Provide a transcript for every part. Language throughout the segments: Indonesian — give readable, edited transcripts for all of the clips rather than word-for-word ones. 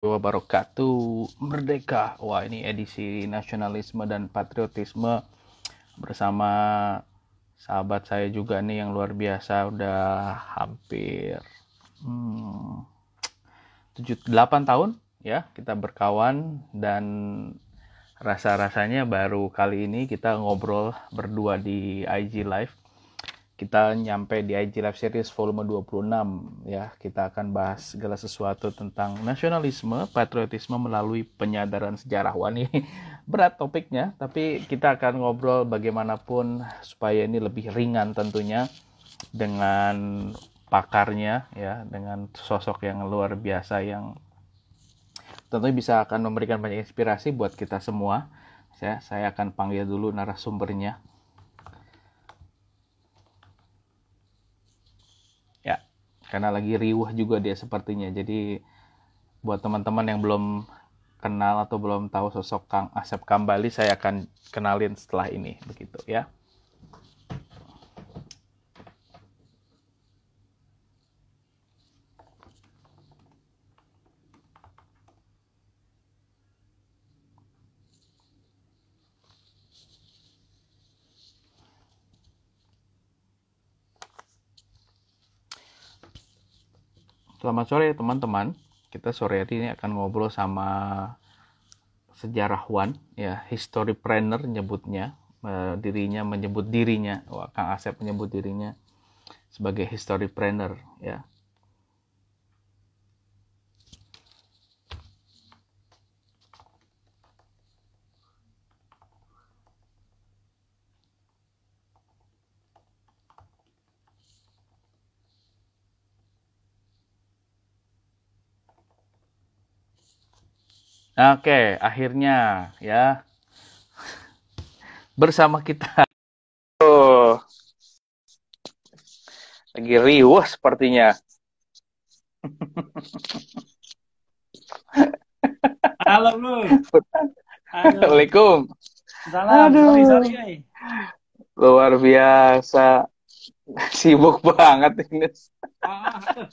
Wabarakatuh. Merdeka. Wah, ini edisi nasionalisme dan patriotisme bersama sahabat saya juga nih yang luar biasa. Udah hampir 8 tahun ya kita berkawan, dan rasa-rasanya baru kali ini kita ngobrol berdua di IG Live. Kita nyampe di IG Live Series volume 26 ya. Kita akan bahas segala sesuatu tentang nasionalisme, patriotisme melalui penyadaran sejarah. Wah, ini berat topiknya, tapi kita akan ngobrol bagaimanapun supaya ini lebih ringan tentunya dengan pakarnya ya, dengan sosok yang luar biasa yang tentunya bisa akan memberikan banyak inspirasi buat kita semua. Saya akan panggil dulu narasumbernya. Ya, karena lagi riuh juga dia sepertinya. Jadi buat teman-teman yang belum kenal atau belum tahu sosok Kang Asep Kambali, saya akan kenalin setelah ini, begitu ya. Selamat sore teman-teman. Kita sore hari ini akan ngobrol sama sejarawan ya, historypreneur nyebutnya, menyebut dirinya. Wah, Kang Asep menyebut dirinya sebagai historypreneur ya. Oke, akhirnya ya bersama kita. Oh, lagi riuh sepertinya. Halo bro. Aduh. Assalamualaikum. Salam. Sorry. Luar biasa. Sibuk banget ini. Aduh.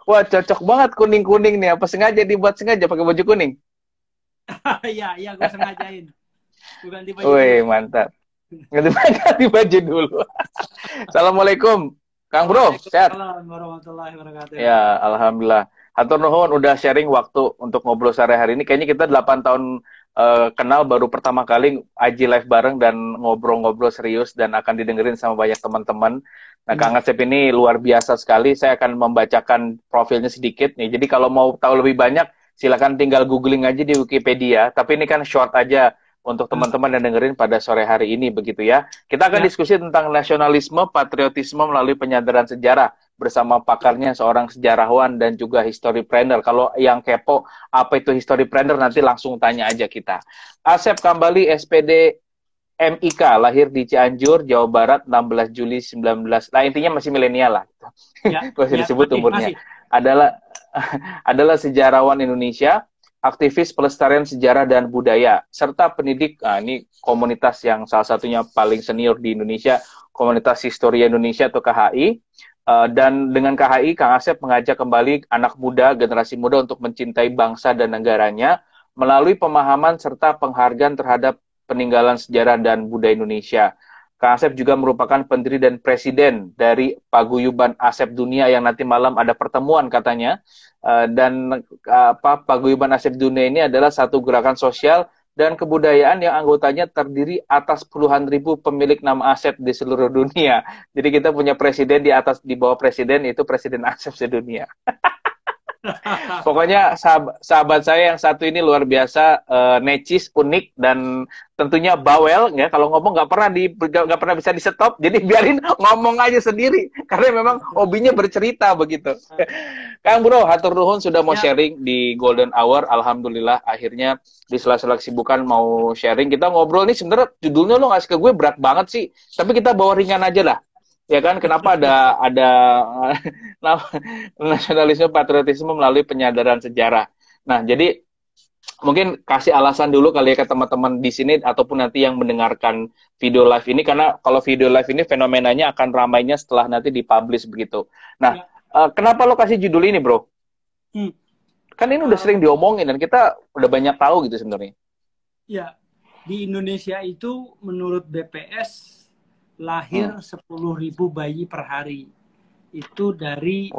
Wah, cocok banget kuning-kuning nih. Apa sengaja dibuat sengaja pakai baju kuning? Iya, gue sengajain. Gue ganti baju dulu. Wih, mantap. Ganti baju dulu. Assalamualaikum. Kang Bro, sehat? Waalaikumsalam warahmatullahi wabarakatuh. Ya, alhamdulillah. Hatur nuhun udah sharing waktu untuk ngobrol sore hari ini. Kayaknya kita 8 tahun kenal, baru pertama kali IG live bareng dan ngobrol-ngobrol serius dan akan didengerin sama banyak teman-teman. Nah, Kang Asep ini luar biasa sekali. Saya akan membacakan profilnya sedikit nih. Jadi kalau mau tahu lebih banyak, silakan tinggal googling aja di Wikipedia. Tapi ini kan short aja untuk teman-teman yang dengerin pada sore hari ini, begitu ya. Kita akan diskusi tentang nasionalisme, patriotisme melalui penyadaran sejarah bersama pakarnya, seorang sejarawan dan juga historypreneur. Kalau yang kepo apa itu historypreneur, nanti langsung tanya aja kita. Asep Kambali, SPD MIK, lahir di Cianjur, Jawa Barat, 16 Juli 19. Nah, intinya masih milenial lah. Gak usah disebut umurnya. Masih. Adalah sejarawan Indonesia, aktivis pelestarian sejarah dan budaya, serta pendidik. Nah, ini komunitas yang salah satunya paling senior di Indonesia, Komunitas Historia Indonesia atau KHI. Dan dengan KHI, Kang Asep mengajak kembali anak muda, generasi muda untuk mencintai bangsa dan negaranya melalui pemahaman serta penghargaan terhadap peninggalan sejarah dan budaya Indonesia. Kang Asep juga merupakan pendiri dan presiden dari Paguyuban Asep Dunia yang nanti malam ada pertemuan katanya. Dan Paguyuban Asep Dunia ini adalah satu gerakan sosial dan kebudayaan yang anggotanya terdiri atas puluhan ribu pemilik nama Asep di seluruh dunia. Jadi kita punya presiden di bawah presiden, itu Presiden Asep sedunia. Pokoknya sahabat saya yang satu ini luar biasa, necis, unik, dan tentunya bawel ya. Kalau ngomong nggak pernah bisa di stop, jadi biarin ngomong aja sendiri karena memang hobinya bercerita begitu. Kang Bro, hatur nuhun sudah mau sharing di Golden Hour. Alhamdulillah akhirnya di sela-sela kesibukan mau sharing. Kita ngobrol nih, sebenarnya judulnya lo ngasih ke gue berat banget sih, tapi kita bawa ringan aja lah. Ya kan, kenapa ada nasionalisme patriotisme melalui penyadaran sejarah. Nah, jadi mungkin kasih alasan dulu kali ya ke teman-teman di sini ataupun nanti yang mendengarkan video live ini, karena kalau video live ini fenomenanya akan ramainya setelah nanti dipublish begitu. Nah, kenapa lo kasih judul ini, Bro? Kan ini udah sering diomongin dan kita udah banyak tahu gitu sebenarnya. Ya, di Indonesia itu menurut BPS lahir 10.000 bayi per hari. Itu dari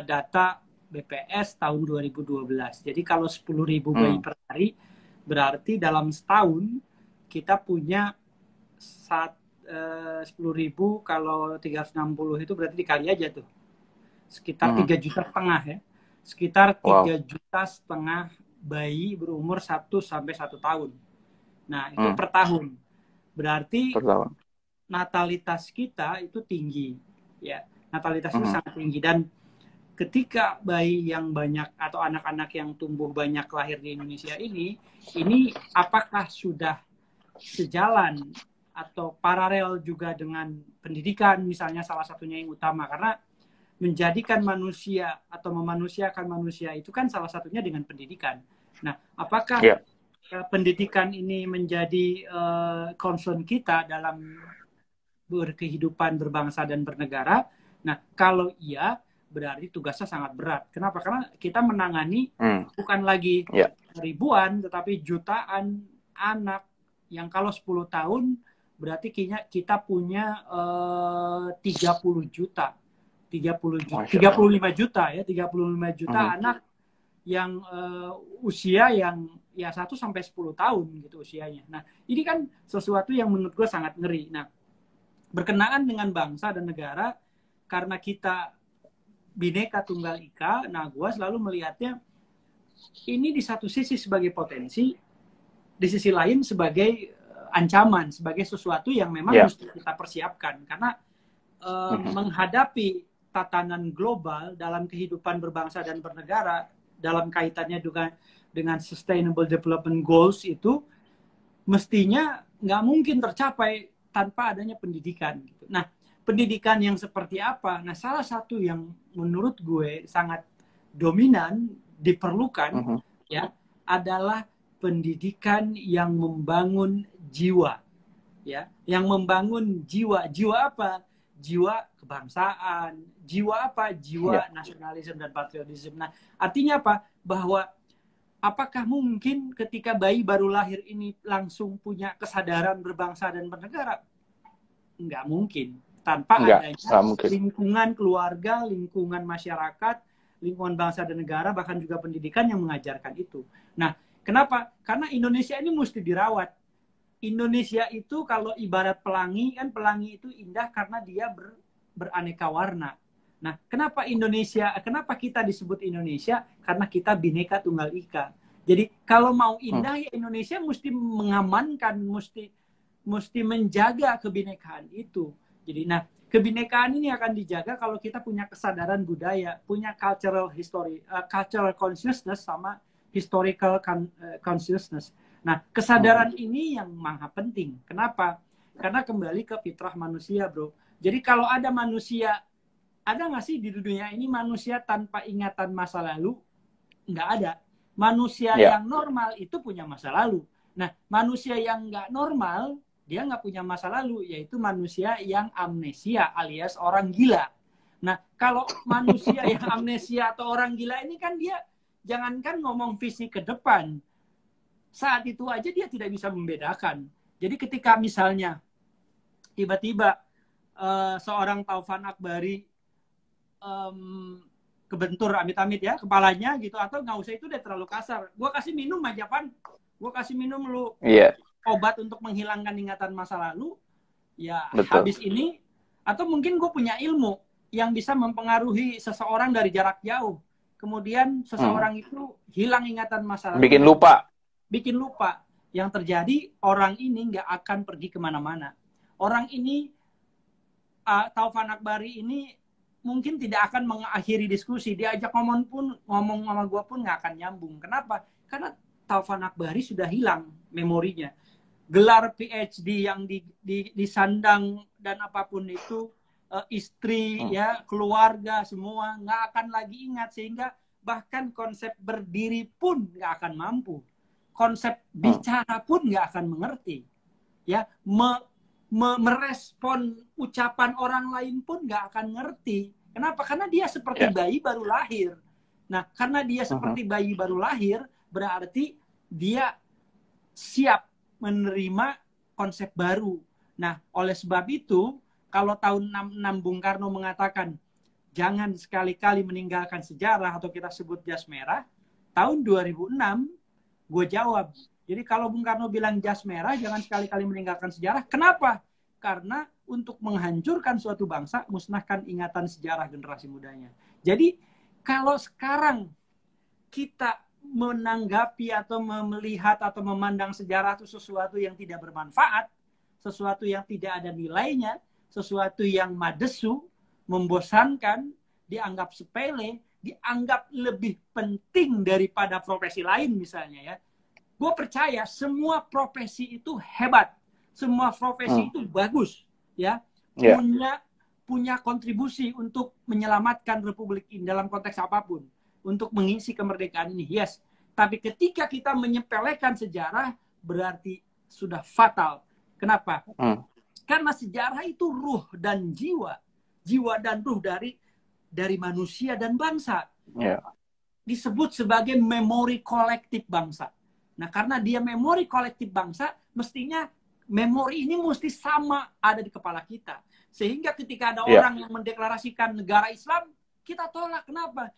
data BPS tahun 2012. Jadi kalau 10.000 bayi per hari, berarti dalam setahun kita punya 10.000 kalau 360 itu berarti dikali aja tuh. Sekitar 3,5 juta ya. Sekitar 3,5 juta bayi berumur 1 sampai 1 tahun. Nah, itu per tahun. Berarti natalitas kita itu tinggi. Ya, natalitas itu sangat tinggi. Dan ketika bayi yang banyak atau anak-anak yang tumbuh banyak lahir di Indonesia ini apakah sudah sejalan atau paralel juga dengan pendidikan, misalnya salah satunya yang utama, karena menjadikan manusia atau memanusiakan manusia itu kan salah satunya dengan pendidikan. Nah, apakah pendidikan ini menjadi concern kita dalam berkehidupan berbangsa dan bernegara? Nah, kalau iya, berarti tugasnya sangat berat. Kenapa? Karena kita menangani bukan lagi ribuan, tetapi jutaan anak yang kalau 10 tahun berarti kita punya 30 juta. 35 juta ya, 35 juta anak yang usia yang ya 1 sampai 10 tahun gitu usianya. Nah, ini kan sesuatu yang menurut gue sangat ngeri. Nah, berkenaan dengan bangsa dan negara, karena kita Bhinneka Tunggal Ika, nah gue selalu melihatnya ini di satu sisi sebagai potensi, di sisi lain sebagai ancaman, sebagai sesuatu yang memang mesti kita persiapkan. Karena menghadapi tatanan global dalam kehidupan berbangsa dan bernegara, dalam kaitannya juga dengan Sustainable Development Goals itu, mestinya nggak mungkin tercapai tanpa adanya pendidikan. Nah, pendidikan yang seperti apa? Nah, salah satu yang menurut gue sangat dominan diperlukan ya adalah pendidikan yang membangun jiwa, ya, yang membangun jiwa. Jiwa apa? Jiwa kebangsaan. Jiwa apa? Jiwa nasionalisme dan patriotisme. Nah, artinya apa? Bahwa apakah mungkin ketika bayi baru lahir ini langsung punya kesadaran berbangsa dan bernegara? Nggak mungkin. Tanpa adanya lingkungan keluarga, lingkungan masyarakat, lingkungan bangsa dan negara, bahkan juga pendidikan yang mengajarkan itu. Nah, kenapa? Karena Indonesia ini mesti dirawat. Indonesia itu kalau ibarat pelangi, kan pelangi itu indah karena dia beraneka warna. Nah, kenapa kita disebut Indonesia? Karena kita Bhinneka Tunggal Ika. Jadi kalau mau indah ya Indonesia mesti mengamankan, mesti menjaga kebinekaan itu. Jadi, nah, kebinekaan ini akan dijaga kalau kita punya kesadaran budaya, punya cultural consciousness sama historical consciousness. Nah, kesadaran ini yang maha penting. Kenapa? Karena kembali ke fitrah manusia, bro. Jadi kalau ada manusia, ada nggak sih di dunia ini manusia tanpa ingatan masa lalu? Nggak ada. Manusia yang normal itu punya masa lalu. Nah, manusia yang nggak normal, dia nggak punya masa lalu, yaitu manusia yang amnesia alias orang gila. Nah, kalau manusia yang amnesia atau orang gila ini kan dia jangankan ngomong visi ke depan, saat itu aja dia tidak bisa membedakan. Jadi ketika misalnya tiba-tiba seorang Taufan Akbari kebentur amit-amit ya kepalanya gitu, atau nggak usah itu deh terlalu kasar, gue kasih minum aja Pan, gue kasih minum lu obat untuk menghilangkan ingatan masa lalu, ya habis ini. Atau mungkin gue punya ilmu yang bisa mempengaruhi seseorang dari jarak jauh, kemudian seseorang itu hilang ingatan masa lalu, bikin lupa. Yang terjadi, orang ini nggak akan pergi kemana-mana. Orang ini Taufan Akbari ini mungkin tidak akan mengakhiri diskusi, diajak ngomong sama gue pun nggak akan nyambung. Kenapa? Karena Taufan Akbari sudah hilang memorinya. Gelar PhD yang disandang dan apapun itu, istri, ya, keluarga, semua nggak akan lagi ingat, sehingga bahkan konsep berdiri pun nggak akan mampu, konsep bicara pun nggak akan mengerti, ya, merespon ucapan orang lain pun nggak akan ngerti. Kenapa? Karena dia seperti bayi baru lahir. Nah, karena dia seperti bayi baru lahir, berarti dia siap menerima konsep baru. Nah, oleh sebab itu, kalau tahun 66 Bung Karno mengatakan, jangan sekali-kali meninggalkan sejarah atau kita sebut jas merah, tahun 2006, gue jawab. Jadi kalau Bung Karno bilang jas merah, jangan sekali-kali meninggalkan sejarah. Kenapa? Karena untuk menghancurkan suatu bangsa, musnahkan ingatan sejarah generasi mudanya. Jadi kalau sekarang kita menanggapi atau melihat atau memandang sejarah itu sesuatu yang tidak bermanfaat, sesuatu yang tidak ada nilainya, sesuatu yang madesu, membosankan, dianggap sepele, dianggap lebih penting daripada profesi lain misalnya ya. Gue percaya semua profesi itu hebat, semua profesi itu bagus, ya, punya kontribusi untuk menyelamatkan Republik ini dalam konteks apapun, untuk mengisi kemerdekaan ini, yes. Tapi ketika kita menyepelekan sejarah, berarti sudah fatal. Kenapa? Karena sejarah itu ruh dan jiwa dan ruh dari manusia dan bangsa. Disebut sebagai memori kolektif bangsa. Nah, karena dia memori kolektif bangsa, mestinya memori ini mesti sama ada di kepala kita. Sehingga ketika ada orang yang mendeklarasikan negara Islam, kita tolak. Kenapa?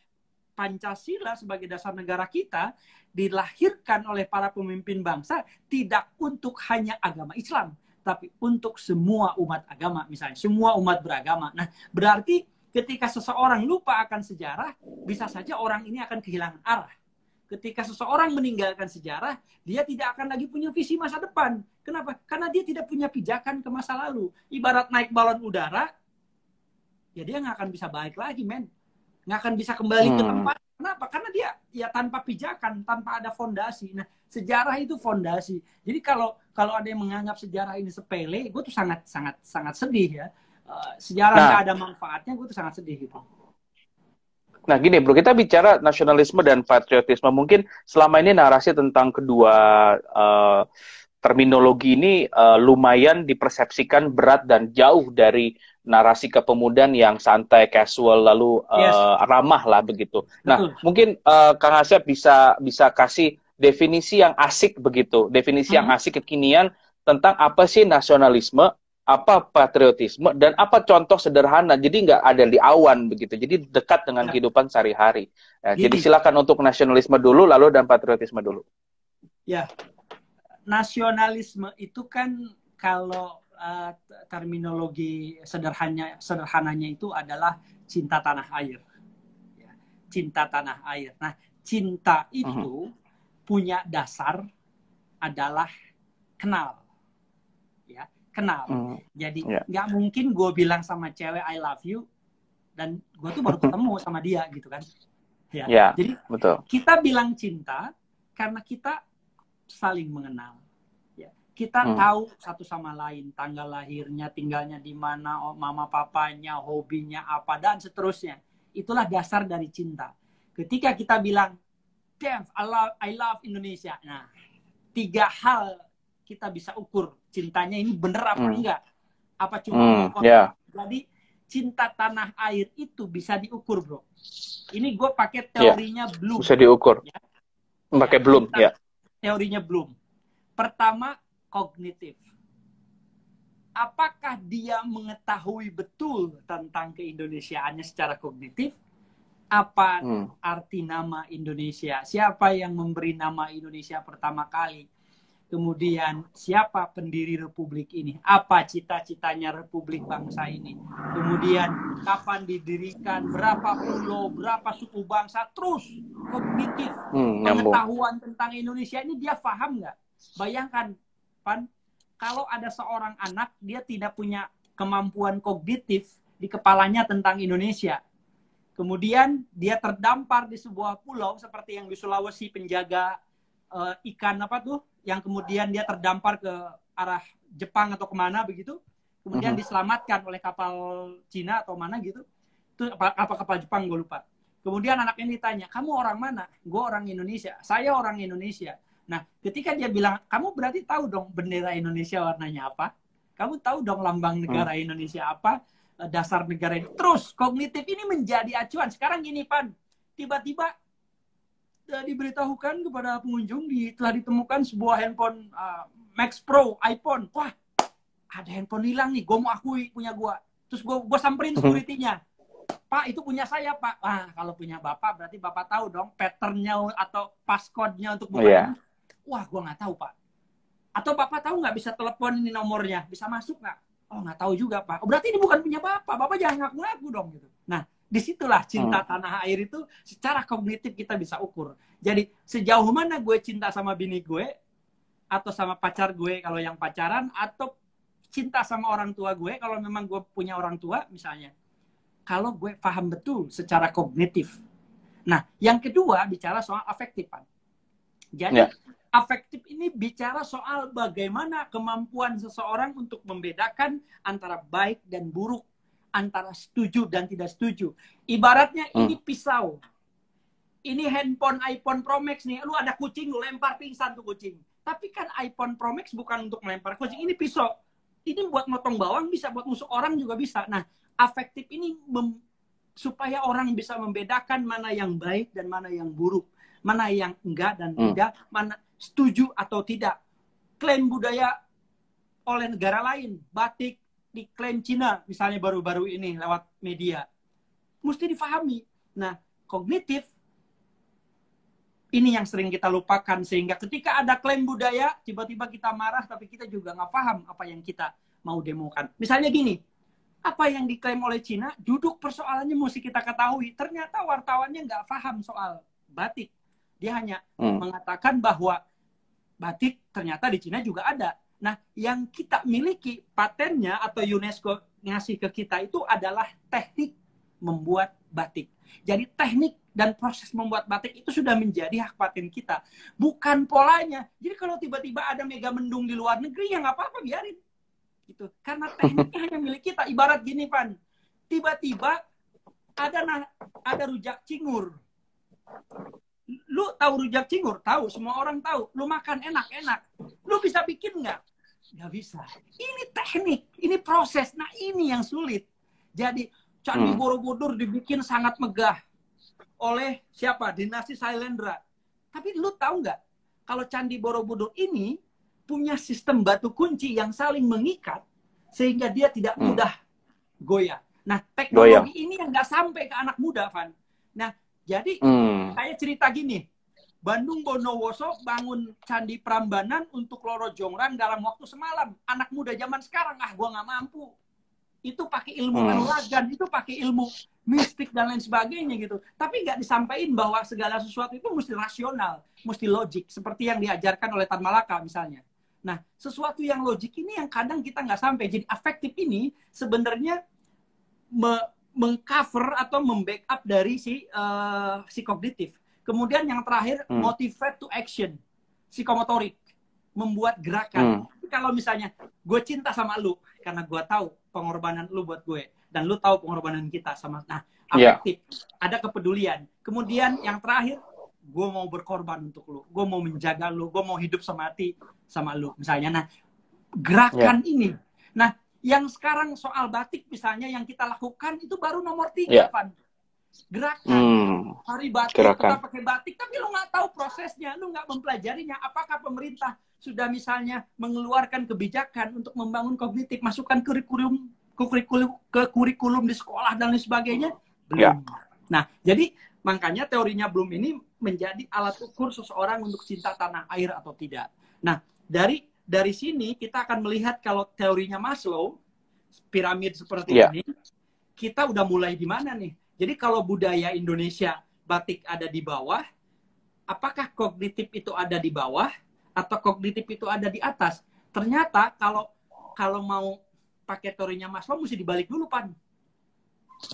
Pancasila sebagai dasar negara kita dilahirkan oleh para pemimpin bangsa tidak untuk hanya agama Islam, tapi untuk semua umat agama, misalnya semua umat beragama. Nah, berarti ketika seseorang lupa akan sejarah, bisa saja orang ini akan kehilangan arah. Ketika seseorang meninggalkan sejarah, dia tidak akan lagi punya visi masa depan. Kenapa? Karena dia tidak punya pijakan ke masa lalu. Ibarat naik balon udara, ya dia nggak akan bisa balik lagi, men. Nggak akan bisa kembali ke tempat. Kenapa? Karena dia ya tanpa pijakan, tanpa ada fondasi. Nah, sejarah itu fondasi. Jadi kalau ada yang menganggap sejarah ini sepele, gue tuh sangat sedih ya. Sejarah nggak ada manfaatnya, gue tuh sangat sedih gitu. Nah gini bro, kita bicara nasionalisme dan patriotisme. Mungkin selama ini narasi tentang kedua terminologi ini lumayan dipersepsikan berat dan jauh dari narasi kepemudaan yang santai, casual, lalu ramah lah begitu. Nah mungkin Kang Asep bisa kasih definisi yang asik begitu, definisi yang asik kekinian tentang apa sih nasionalisme, apa patriotisme, dan apa contoh sederhana, jadi nggak ada di awan begitu, jadi dekat dengan kehidupan sehari-hari. Ya, jadi silakan untuk nasionalisme dulu, lalu dan patriotisme dulu. Ya, nasionalisme itu kan kalau terminologi sederhananya itu adalah cinta tanah air. Ya, cinta tanah air. Nah, cinta itu punya dasar adalah kenal. Kenal. Jadi nggak mungkin gue bilang sama cewek I love you dan gue tuh baru ketemu sama dia gitu kan. Jadi betul. Kita bilang cinta karena kita saling mengenal. Kita tahu satu sama lain, tanggal lahirnya, tinggalnya di mana, mama papanya, hobinya apa, dan seterusnya. Itulah dasar dari cinta. Ketika kita bilang damn, I love Indonesia. Nah, 3 hal kita bisa ukur cintanya ini bener apa enggak, apa cuma Jadi cinta tanah air itu bisa diukur bro. Ini gue pakai teorinya Bloom. Bisa diukur ya. Pakai Bloom ya. Teorinya Bloom. Pertama, kognitif. Apakah dia mengetahui betul tentang keindonesiaannya secara kognitif? Apa arti nama Indonesia? Siapa yang memberi nama Indonesia pertama kali? Kemudian siapa pendiri Republik ini? Apa cita-citanya Republik bangsa ini? Kemudian kapan didirikan? Berapa pulau? Berapa suku bangsa? Terus kognitif. Pengetahuan tentang Indonesia ini dia paham nggak? Bayangkan, Pan, kalau ada seorang anak dia tidak punya kemampuan kognitif di kepalanya tentang Indonesia. Kemudian dia terdampar di sebuah pulau seperti yang di Sulawesi penjaga ikan apa tuh? Yang kemudian dia terdampar ke arah Jepang atau kemana begitu, kemudian diselamatkan oleh kapal Cina atau mana gitu, itu kapal Jepang gue lupa. Kemudian anak ini ditanya, kamu orang mana? Gue orang Indonesia. Saya orang Indonesia. Nah, ketika dia bilang, kamu berarti tahu dong bendera Indonesia warnanya apa? Kamu tahu dong lambang negara Indonesia apa? Dasar negara ini. Terus kognitif ini menjadi acuan. Sekarang gini Pan, tiba-tiba diberitahukan kepada pengunjung telah ditemukan sebuah handphone Max Pro iPhone. Wah, ada handphone hilang nih, gue mau akui punya gue. Terus gue samperin security-nya. Pak, itu punya saya, Pak. Kalau punya Bapak, berarti Bapak tahu dong pattern-nya atau passcode-nya untuk buka ini. Wah, gue nggak tahu, Pak. Atau Bapak tahu nggak bisa telepon ini nomornya? Bisa masuk nggak? Oh, nggak tahu juga, Pak. Oh, berarti ini bukan punya Bapak. Bapak jangan ngaku-ngaku dong. Gitu. Nah, disitulah cinta tanah air itu secara kognitif kita bisa ukur. Jadi, sejauh mana gue cinta sama bini gue, atau sama pacar gue kalau yang pacaran, atau cinta sama orang tua gue, kalau memang gue punya orang tua, misalnya. Kalau gue paham betul secara kognitif. Nah, yang kedua, bicara soal afektif, Pak. Jadi, afektif ini bicara soal bagaimana kemampuan seseorang untuk membedakan antara baik dan buruk, antara setuju dan tidak setuju. Ibaratnya ini pisau. Ini handphone iPhone Pro Max nih, lu ada kucing, lu lempar pingsan tuh kucing. Tapi kan iPhone Pro Max bukan untuk melempar kucing, ini pisau. Ini buat motong bawang bisa, buat nusuk orang juga bisa. Nah, afektif ini supaya orang bisa membedakan mana yang baik dan mana yang buruk. Mana yang enggak dan tidak, mana setuju atau tidak. Klaim budaya oleh negara lain, batik diklaim Cina, misalnya baru-baru ini lewat media. Mesti difahami. Nah, kognitif, ini yang sering kita lupakan, sehingga ketika ada klaim budaya, tiba-tiba kita marah, tapi kita juga nggak paham apa yang kita mau demokan. Misalnya gini, apa yang diklaim oleh Cina, duduk persoalannya mesti kita ketahui. Ternyata wartawannya nggak paham soal batik. Dia hanya mengatakan bahwa batik ternyata di Cina juga ada. Nah, yang kita miliki patennya atau UNESCO ngasih ke kita itu adalah teknik membuat batik. Jadi teknik dan proses membuat batik itu sudah menjadi hak paten kita. Bukan polanya. Jadi kalau tiba-tiba ada mega mendung di luar negeri, ya nggak apa-apa, biarin. Gitu. Karena tekniknya hanya milik kita. Ibarat gini, Pan. Tiba-tiba ada rujak cingur. Lu tahu rujak cingur? Tahu, semua orang tahu. Lu makan enak-enak. Lu bisa bikin nggak? Nggak bisa. Ini teknik, ini proses. Nah, ini yang sulit. Jadi, Candi Borobudur dibikin sangat megah oleh siapa? Dinasti Sailendra. Tapi lu tahu nggak? Kalau Candi Borobudur ini punya sistem batu kunci yang saling mengikat sehingga dia tidak mudah goyah. Nah, teknologi ini yang nggak sampai ke anak muda, Van. Nah, jadi saya cerita gini, Bandung Bondowoso bangun Candi Prambanan untuk Loro Jonggrang dalam waktu semalam. Anak muda zaman sekarang, gua nggak mampu. Itu pakai ilmu kanuragan, itu pakai ilmu mistik dan lain sebagainya gitu. Tapi nggak disampaikan bahwa segala sesuatu itu mesti rasional, mesti logik, seperti yang diajarkan oleh Tan Malaka misalnya. Nah, sesuatu yang logik ini yang kadang kita nggak sampai. Jadi afektif ini sebenarnya mengcover atau membackup dari si kognitif. Kemudian yang terakhir, motivate to action, psikomotorik, membuat gerakan. Kalau misalnya gue cinta sama lu karena gue tahu pengorbanan lu buat gue dan lu tahu pengorbanan kita sama, nah afektif, ada kepedulian. Kemudian yang terakhir, gue mau berkorban untuk lu, gue mau menjaga lu, gue mau hidup semati sama lu misalnya. Nah, gerakan ini, nah yang sekarang soal batik misalnya yang kita lakukan itu baru nomor 3, Pan. Gerakan hari batik, kita pakai batik, tapi lu nggak tahu prosesnya, lu nggak mempelajarinya. Apakah pemerintah sudah misalnya mengeluarkan kebijakan untuk membangun kognitif, masukkan ke kurikulum di sekolah dan lain sebagainya? Belum. Nah, jadi makanya teorinya Bloom ini menjadi alat ukur seseorang untuk cinta tanah air atau tidak. Nah, dari sini kita akan melihat kalau teorinya Maslow, piramid seperti ini, kita udah mulai di mana nih? Jadi kalau budaya Indonesia batik ada di bawah, apakah kognitif itu ada di bawah atau kognitif itu ada di atas? Ternyata kalau mau pakai teorinya Maslow mesti dibalik dulu, Pan.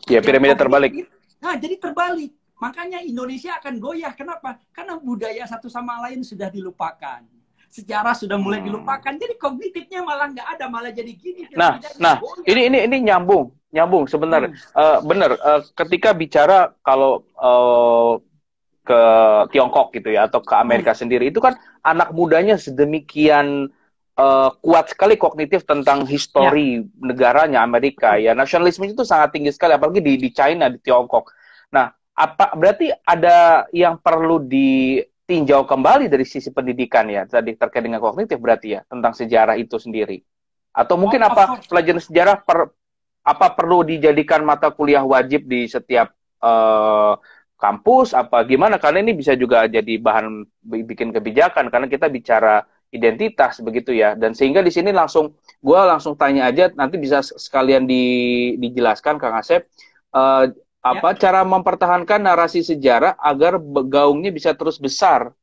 Ya, piramida terbalik. Nah, jadi terbalik. Makanya Indonesia akan goyah. Kenapa? Karena budaya satu sama lain sudah dilupakan. Sejarah sudah mulai dilupakan. Jadi kognitifnya malah nggak ada, malah jadi gini. Nah, ini nyambung sebenarnya. Benar. Ketika bicara kalau ke Tiongkok gitu ya atau ke Amerika sendiri, itu kan anak mudanya sedemikian kuat sekali kognitif tentang histori negaranya Amerika ya. Nasionalisme itu sangat tinggi sekali, apalagi di China, di Tiongkok. Nah, apa berarti ada yang perlu ditinjau kembali dari sisi pendidikan ya tadi terkait dengan kognitif berarti ya tentang sejarah itu sendiri atau mungkin Of apa course. pelajaran sejarah apa perlu dijadikan mata kuliah wajib di setiap kampus apa gimana karena ini bisa juga jadi bahan bikin kebijakan karena kita bicara identitas begitu ya dan sehingga di sini gue langsung tanya aja nanti bisa sekalian dijelaskan Kang Asep apa Ya. cara mempertahankan narasi sejarah agar gaungnya bisa terus besar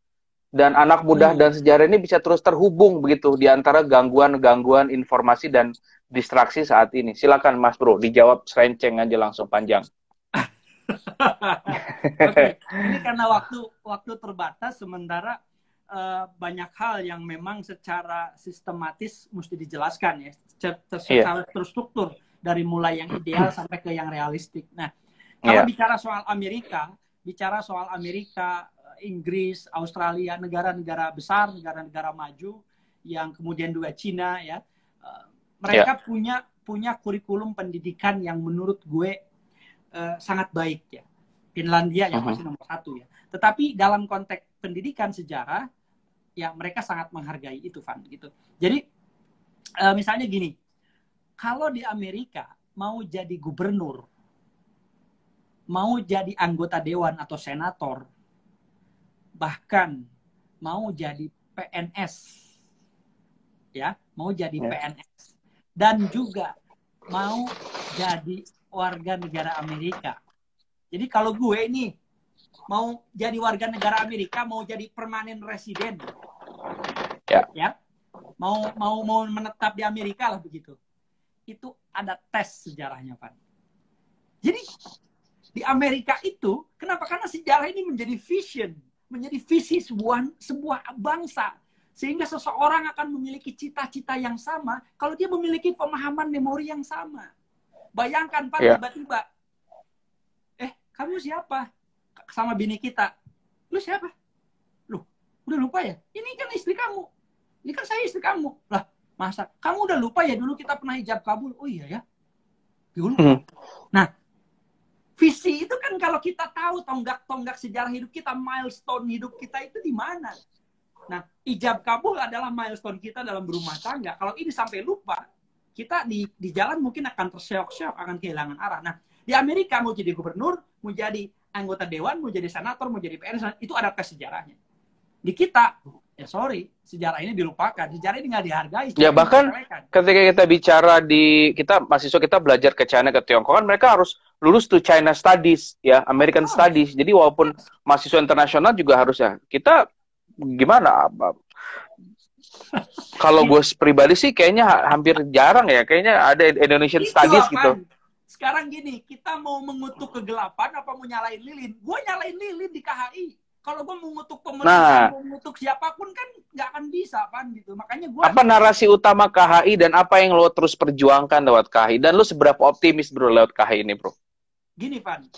dan anak muda dan sejarah ini bisa terus terhubung begitu di antara gangguan-gangguan informasi dan distraksi saat ini. Silakan Mas Bro, dijawab serenceng aja langsung panjang. Oke, ini karena waktu terbatas sementara banyak hal yang memang secara sistematis mesti dijelaskan ya, secara terstruktur dari mulai yang ideal sampai ke yang realistik. Nah, kalau bicara soal Amerika, Inggris, Australia, negara-negara besar, negara-negara maju, yang kemudian juga Cina ya, mereka punya kurikulum pendidikan yang menurut gue sangat baik ya. Finlandia yang pasti nomor 1 ya. Tetapi dalam konteks pendidikan sejarah, ya mereka sangat menghargai itu, Van. Gitu. Jadi misalnya gini, kalau di Amerika mau jadi gubernur, mau jadi anggota dewan atau senator, bahkan mau jadi PNS, ya, mau jadi PNS, dan juga mau jadi warga negara Amerika. Jadi kalau gue ini mau jadi warga negara Amerika, mau jadi permanent resident, ya, mau menetap di Amerika lah begitu. Itu ada tes sejarahnya, Pak. Jadi di Amerika itu, kenapa? Karena sejarah ini menjadi vision, menjadi visi sebuah bangsa. Sehingga seseorang akan memiliki cita-cita yang sama kalau dia memiliki pemahaman memori yang sama. Bayangkan, Pak, tiba-tiba, kamu siapa? Sama bini kita. Lu siapa? Lu, udah lupa ya? Ini kan istri kamu. Ini kan saya istri kamu. Lah, masa? Kamu udah lupa ya dulu kita pernah hijab kabul? Oh iya ya. Dulu. Nah, visi itu kan kalau kita tahu tonggak-tonggak sejarah hidup kita, milestone hidup kita itu di mana? Nah, hijab kabul adalah milestone kita dalam berumah tangga. Kalau ini sampai lupa, kita di jalan mungkin akan terseok-seok, akan kehilangan arah. Nah, di Amerika mau jadi gubernur, mau jadi anggota dewan, mau jadi senator, mau jadi PNS, itu ada tes sejarahnya. Di kita, ya sorry, sejarah ini dilupakan, sejarah ini nggak dihargai. Ya bahkan ketika kita bicara mahasiswa kita belajar ke China, ke Tiongkok, kan mereka harus lulus to China Studies, ya American Studies. Jadi walaupun mahasiswa internasional juga harus ya. Kita gimana? Kalau gue pribadi sih kayaknya hampir jarang ya, kayaknya ada Indonesian Studies gitu. Sekarang gini, kita mau mengutuk kegelapan apa mau nyalain lilin? Gue nyalain lilin di KHI. Kalau gue mengutuk pemerintah, mau mengutuk siapapun kan nggak akan bisa, Pan, gitu. Makanya gue... Apa narasi utama KHI dan apa yang lo terus perjuangkan lewat KHI? Dan lo seberapa optimis, bro, lewat KHI ini, bro? Gini, Pan.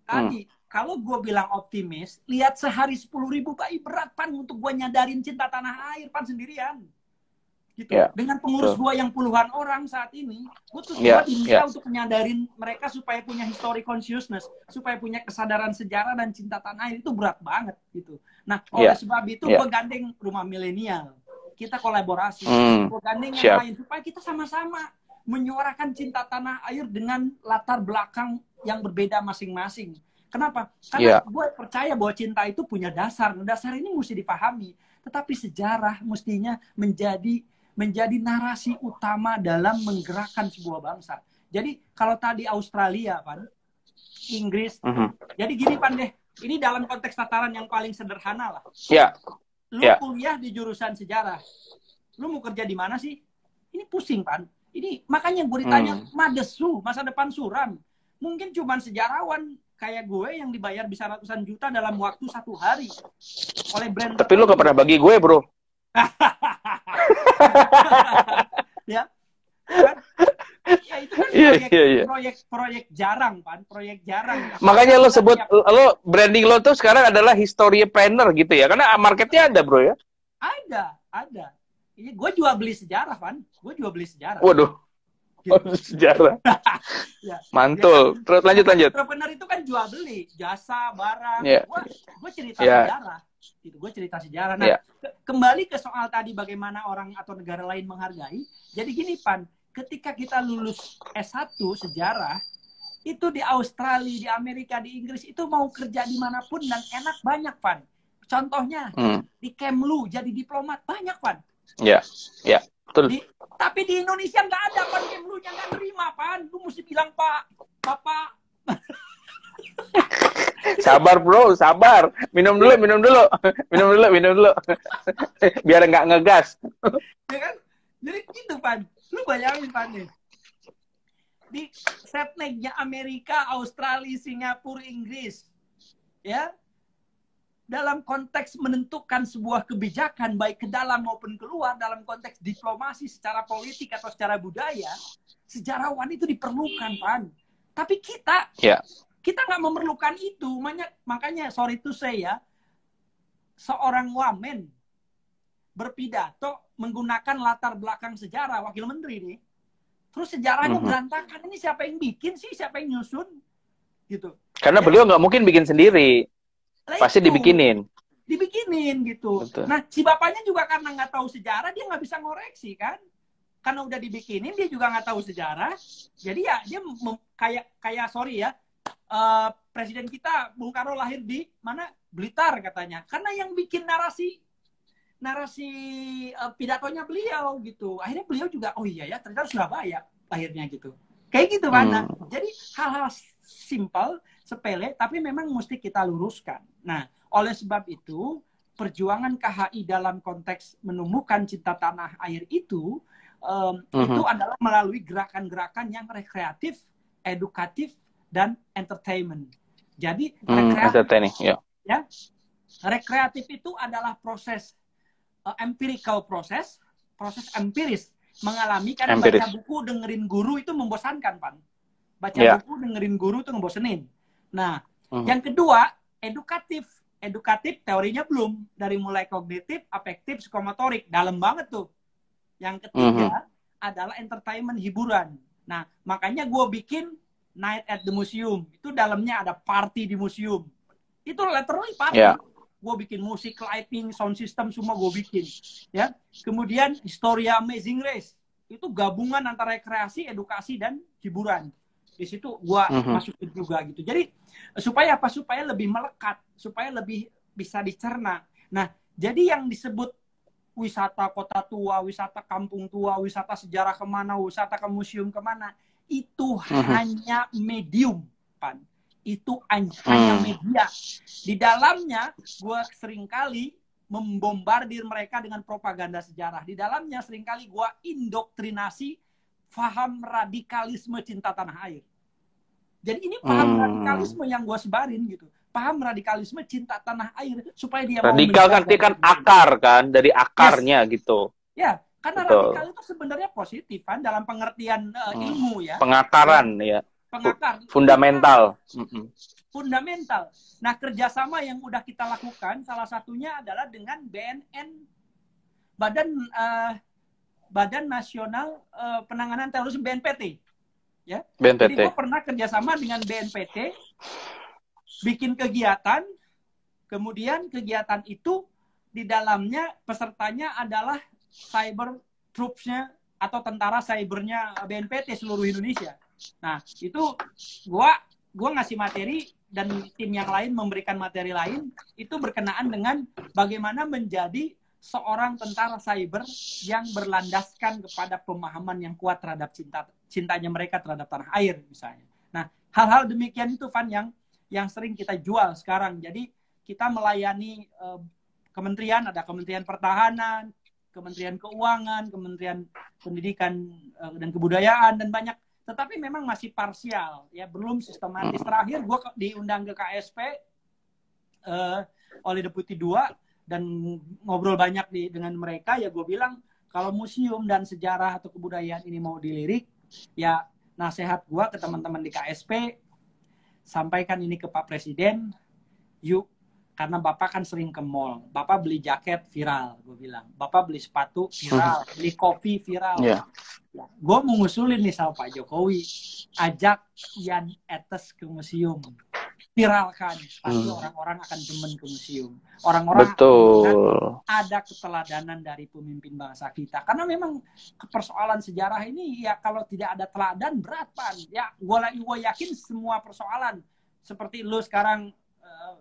Tadi, kalau gue bilang optimis, lihat sehari 10.000 bayi berat, Pan, untuk gue nyadarin cinta tanah air, Pan, sendirian. Gitu. Dengan pengurus gue yang puluhan orang saat ini, gue tuh diminta untuk menyadarin mereka supaya punya history consciousness, supaya punya kesadaran sejarah dan cinta tanah air. Itu berat banget gitu. Nah, oleh sebab itu gue gandeng Rumah Milenial, kita kolaborasi, gue gandeng yang lain supaya kita sama-sama menyuarakan cinta tanah air dengan latar belakang yang berbeda masing-masing. Kenapa? Karena gue percaya bahwa cinta itu punya dasar. Dasar ini mesti dipahami. Tetapi sejarah mestinya menjadi narasi utama dalam menggerakkan sebuah bangsa. Jadi kalau tadi Australia, Pan, Inggris, jadi gini, Pan, deh, ini dalam konteks tataran yang paling sederhana lah. Lu kuliah di jurusan sejarah, lu mau kerja di mana sih? Ini pusing, Pan. Ini makanya gue ditanya, madesu, masa depan suram. Mungkin cuman sejarawan kayak gue yang dibayar bisa ratusan juta dalam waktu 1 hari oleh brand. Tapi lu gak pernah bagi gue, bro. Ya, kan? Ya itu kan proyek jarang, Pan, proyek jarang. Makanya lo sebut lo branding lo tuh sekarang adalah history planner gitu ya, karena marketnya ada, bro ya. Ada. Ini gue jual beli sejarah, Pan. Gue jual beli sejarah. Waduh. Oh, sejarah. Ya, Mantul. Terus lanjut. Entrepreneur itu kan jual beli, jasa, barang. Yeah. Gue cerita sejarah. Gitu, gue cerita sejarah. Nah, kembali ke soal tadi bagaimana orang atau negara lain menghargai. Jadi gini, Pan, ketika kita lulus S1 sejarah, itu di Australia, di Amerika, di Inggris, itu mau kerja dimanapun dan enak banyak, Pan. Contohnya, di Kemlu jadi diplomat, banyak, Pan. Iya, betul. Tapi di Indonesia nggak ada, Pan. Kemlunya nggak nerima, Pan. Lu mesti bilang, Pak, Bapak. Sabar, bro, sabar. Minum dulu. Biar nggak ngegas. Ya kan? Jadi gitu, Pan. Lu bayangin, Pan, nih. Di setnegnya Amerika, Australia, Singapura, Inggris, ya, dalam konteks menentukan sebuah kebijakan baik ke dalam maupun keluar dalam konteks diplomasi secara politik atau secara budaya, sejarawan itu diperlukan, Pan. Tapi kita nggak memerlukan itu. Makanya sorry to say ya, seorang wamen berpidato menggunakan latar belakang sejarah, wakil menteri nih. Terus sejarahnya berantakan. Ini siapa yang bikin sih? Siapa yang nyusun? Gitu. Karena beliau nggak mungkin bikin sendiri. Pasti dibikinin gitu. Betul. Nah, si bapaknya juga karena nggak tahu sejarah, dia nggak bisa ngoreksi kan? Karena udah dibikinin, dia juga nggak tahu sejarah. Jadi ya dia kayak sorry ya, presiden kita Bung Karno lahir di mana? Blitar katanya. Karena yang bikin narasi pidatonya beliau gitu. Akhirnya beliau juga, oh iya ya, ternyata Surabaya lahirnya gitu. Kayak gitu, mana. Jadi hal-hal simpel, sepele, tapi memang mesti kita luruskan. Nah, oleh sebab itu, perjuangan KHI dalam konteks menumbuhkan cinta tanah air itu adalah melalui gerakan-gerakan yang rekreatif, edukatif, dan entertainment. Jadi, rekreatif itu adalah proses empirical proses empiris, mengalami. Karena baca buku dengerin guru itu membosankan, Pan. Baca buku dengerin guru itu ngebosenin. Nah, yang kedua edukatif teorinya belum, dari mulai kognitif, afektif, psikomotorik, dalam banget tuh. Yang ketiga adalah entertainment, hiburan. Nah, makanya gue bikin Night at the Museum, itu dalamnya ada party di museum, itu literally party. Gue bikin musik, lighting, sound system, semua gue bikin. Ya. Kemudian Historia Amazing Race. Itu gabungan antara rekreasi, edukasi, dan hiburan. Di situ gue masukin juga gitu. Jadi supaya apa? Supaya lebih melekat. Supaya lebih bisa dicerna. Nah, jadi yang disebut wisata kota tua, wisata kampung tua, wisata sejarah kemana, wisata ke museum kemana, itu hanya medium, Pan. Itu hanya media. Di dalamnya, gue seringkali membombardir mereka dengan propaganda sejarah. Di dalamnya seringkali gue indoktrinasi paham radikalisme cinta tanah air. Jadi ini paham radikalisme yang gue sebarin gitu. Paham radikalisme cinta tanah air supaya dia radikal mau kan akar kan, dari akarnya gitu. Ya, karena radikal itu sebenarnya positif kan dalam pengertian ilmu ya. Pengakaran ya. Pengakar. Fundamental. Fundamental. Nah, kerjasama yang udah kita lakukan salah satunya adalah dengan BNN, Badan Nasional Penanganan Terorisme, BNPT. Ya. BNPT. Jadi gue pernah kerjasama dengan BNPT, bikin kegiatan, kemudian kegiatan itu di dalamnya pesertanya adalah cyber troops-nya atau tentara cybernya BNPT seluruh Indonesia. Nah, itu gua ngasih materi dan tim yang lain memberikan materi lain, itu berkenaan dengan bagaimana menjadi seorang tentara cyber yang berlandaskan kepada pemahaman yang kuat terhadap cintanya mereka terhadap tanah air misalnya. Nah, hal-hal demikian itu, Van, yang sering kita jual sekarang. Jadi kita melayani kementerian, ada Kementerian Pertahanan, Kementerian Keuangan, Kementerian Pendidikan dan Kebudayaan, dan banyak. Tetapi memang masih parsial, ya, belum sistematis. Terakhir gue diundang ke KSP oleh Deputi 2 dan ngobrol banyak dengan mereka, ya gue bilang kalau museum dan sejarah atau kebudayaan ini mau dilirik, ya nasihat gue ke teman-teman di KSP, sampaikan ini ke Pak Presiden, yuk Karena Bapak kan sering ke mall. Bapak beli jaket viral, gue bilang. Bapak beli sepatu viral, beli kopi viral. Yeah. Ya, gue mau ngusulin nih sama Pak Jokowi, ajak Yan Etes ke museum. Viralkan, pasti orang-orang akan demen ke museum. Orang-orang betul ada keteladanan dari pemimpin bangsa kita. Karena memang persoalan sejarah ini ya kalau tidak ada teladan berat, Pak. Ya, gue yakin semua persoalan seperti lu sekarang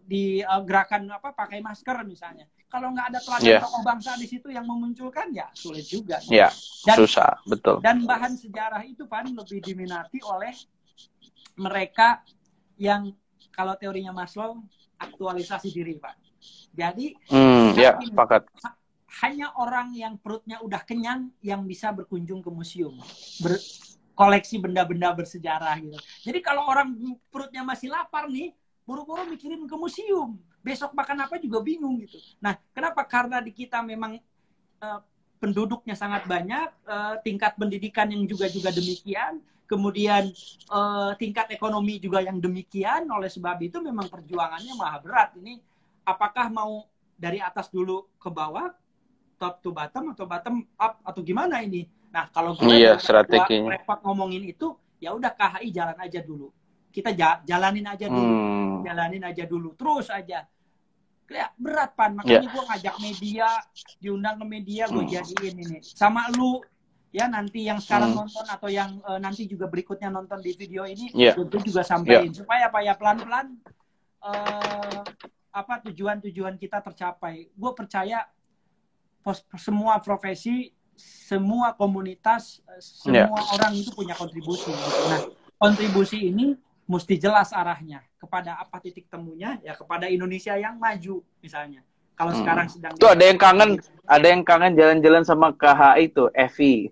di gerakan apa pakai masker misalnya. Kalau nggak ada teladan tokoh bangsa di situ yang memunculkan ya sulit juga. Ya, susah, betul. Dan bahan sejarah itu Pak lebih diminati oleh mereka yang kalau teorinya Maslow aktualisasi diri Pak. Jadi ya, sepakat. Hanya orang yang perutnya udah kenyang yang bisa berkunjung ke museum, koleksi benda-benda bersejarah gitu. Jadi kalau orang perutnya masih lapar nih, buru-buru mikirin ke museum. Besok makan apa juga bingung gitu. Nah, kenapa? Karena di kita memang penduduknya sangat banyak, tingkat pendidikan yang juga demikian, kemudian tingkat ekonomi juga yang demikian. Oleh sebab itu memang perjuangannya maha berat. Ini apakah mau dari atas dulu ke bawah, top to bottom, atau bottom up, atau gimana ini? Nah, kalau gue repot ngomongin itu, ya udah KHI jalan aja dulu. Kita jalanin aja dulu, terus aja. Kayak berat Pan, makanya gue ngajak media, diundang ke media, gue jadiin ini. Sama lu, ya nanti yang sekarang nonton atau yang nanti juga berikutnya nonton di video ini, gue juga sampaikan supaya apa ya pelan-pelan apa tujuan-tujuan kita tercapai. Gue percaya semua profesi, semua komunitas, semua orang itu punya kontribusi. Nah, kontribusi ini mesti jelas arahnya kepada apa titik temunya, ya kepada Indonesia yang maju misalnya. Kalau sekarang sedang tuh ada yang kangen jalan-jalan sama KHI tuh, Evi.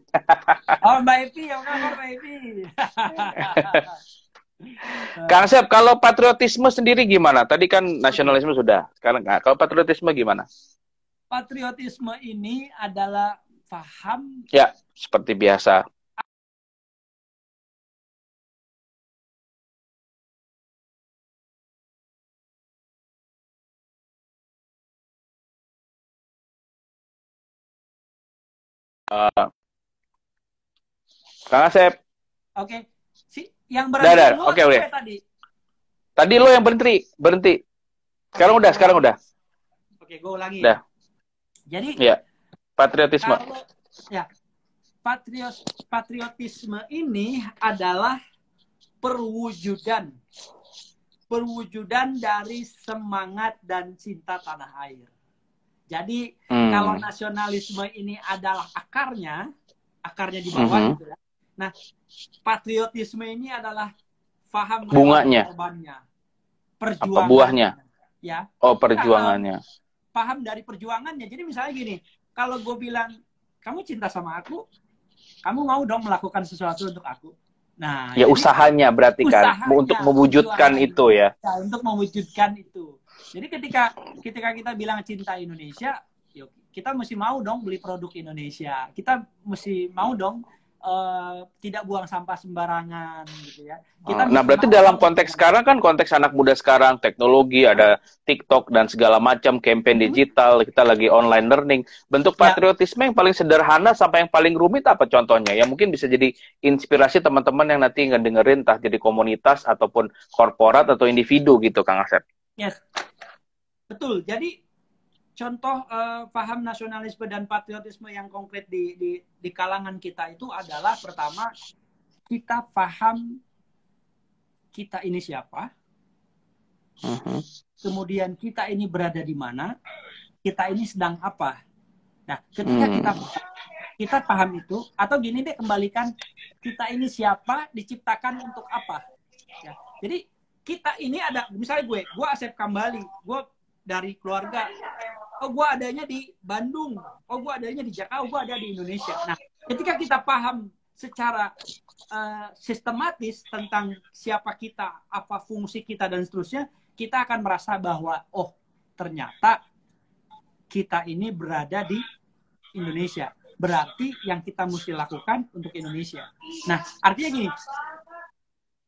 Oh, Mbak Evi, apa kabar Mbak Evi? Kang Sep, kalau patriotisme sendiri gimana? Tadi kan nasionalisme sudah, sekarang kalau patriotisme gimana? Patriotisme ini adalah paham. Ya, seperti biasa. Kang Asep. Oke. Yang berhenti lu okay. tadi? Tadi lo yang berhenti. Sekarang udah. Oke, gue ulangi. Udah. Jadi patriotisme. Patriotisme ini adalah perwujudan dari semangat dan cinta tanah air. Jadi kalau nasionalisme ini adalah akarnya di bawah gitu ya. Nah, patriotisme ini adalah paham bunganya, perjuangannya. apa buahnya? Ya. Oh, perjuangannya. Paham dari perjuangannya. Jadi misalnya gini, kalau gue bilang kamu cinta sama aku, kamu mau dong melakukan sesuatu untuk aku. Nah, ya usahanya berarti kan untuk mewujudkan itu ya. Untuk mewujudkan itu. Jadi ketika kita bilang cinta Indonesia, yuk kita mesti mau dong beli produk Indonesia. Kita mesti mau dong tidak buang sampah sembarangan gitu ya. Nah, berarti dalam konteks sekarang kan konteks anak muda sekarang, teknologi, ada TikTok dan segala macam, campaign digital, kita lagi online learning. Bentuk patriotisme yang paling sederhana sampai yang paling rumit apa contohnya? Yang mungkin bisa jadi inspirasi teman-teman yang nanti ngedengerin, entah jadi komunitas ataupun korporat atau individu gitu, Kang Asep. Yes, betul. Jadi contoh paham nasionalisme dan patriotisme yang konkret di kalangan kita itu adalah pertama, kita paham kita ini siapa, kemudian kita ini berada di mana, kita ini sedang apa. Nah, ketika kita paham itu, atau gini deh, kembalikan, kita ini siapa, diciptakan untuk apa. Ya. Jadi kita ini ada, misalnya gue Asep Kambali, gue dari keluarga, oh gue adanya di Bandung, oh gue adanya di Jakarta, oh gue ada di Indonesia. Nah, ketika kita paham secara sistematis tentang siapa kita, apa fungsi kita, dan seterusnya, kita akan merasa bahwa, oh ternyata kita ini berada di Indonesia. Berarti yang kita mesti lakukan untuk Indonesia. Nah, artinya gini,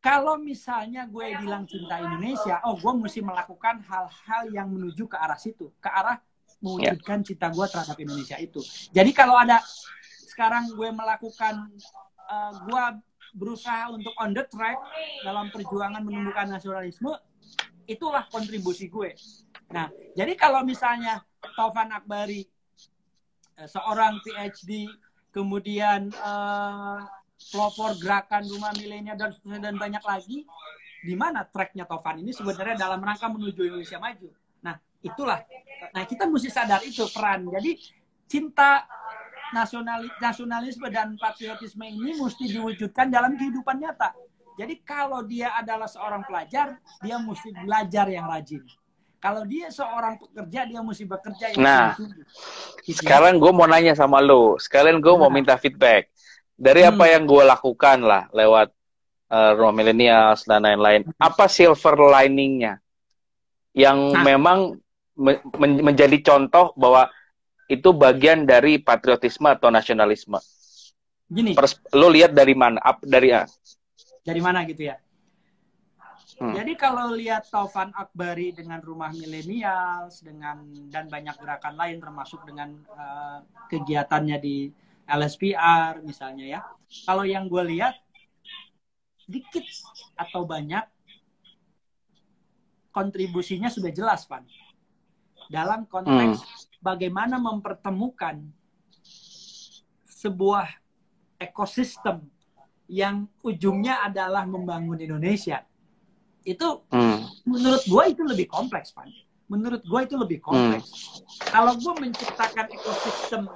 kalau misalnya gue bilang cinta Indonesia, oh gue mesti melakukan hal-hal yang menuju ke arah situ, ke arah mewujudkan cinta gue terhadap Indonesia itu. Jadi kalau ada sekarang gue melakukan, gue berusaha untuk on the track dalam perjuangan menumbuhkan nasionalisme, itulah kontribusi gue. Nah, jadi kalau misalnya Taufan Akbari, seorang PhD, kemudian pelopor gerakan rumah milenial dan banyak lagi, di mana tracknya Taufan ini sebenarnya dalam rangka menuju Indonesia maju. Nah, itulah. Nah, kita mesti sadar itu peran. Jadi, cinta nasionalisme dan patriotisme ini mesti diwujudkan dalam kehidupan nyata. Jadi, kalau dia adalah seorang pelajar, dia mesti belajar yang rajin. Kalau dia seorang pekerja, dia mesti bekerja yang sungguh-sungguh. Gitu. Sekarang gue mau nanya sama lo. Sekalian gue mau minta feedback. Dari apa yang gue lakukan lah, lewat Rumah Millennials dan lain-lain. Apa silver liningnya? Yang memang menjadi contoh bahwa itu bagian dari patriotisme atau nasionalisme. Gini. Lo lihat dari mana? Dari mana gitu ya? Jadi kalau lihat Taufan Akbari dengan Rumah Millennials, dan banyak gerakan lain termasuk dengan kegiatannya di LSPR misalnya ya. Kalau yang gue lihat, dikit atau banyak, kontribusinya sudah jelas, Pan. Dalam konteks bagaimana mempertemukan sebuah ekosistem yang ujungnya adalah membangun Indonesia. Itu menurut gue itu lebih kompleks, Pan. Menurut gue itu lebih kompleks. Kalau gue menciptakan ekosistem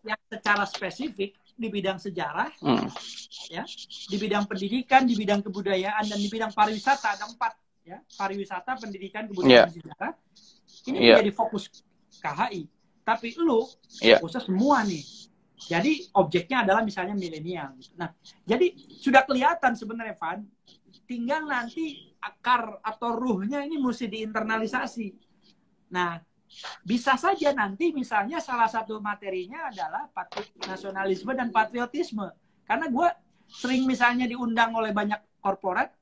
yang secara spesifik di bidang sejarah, ya, di bidang pendidikan, di bidang kebudayaan, dan di bidang pariwisata, ada 4, ya, pariwisata, pendidikan, kebudayaan, sejarah. Ini menjadi fokus KHI. Tapi lu fokusnya semua nih. Jadi objeknya adalah misalnya milenial. Nah, jadi sudah kelihatan sebenarnya, Van. Tinggal nanti akar atau ruhnya ini mesti diinternalisasi. Nah, bisa saja nanti misalnya salah satu materinya adalah nasionalisme dan patriotisme. Karena gue sering misalnya diundang oleh banyak korporat.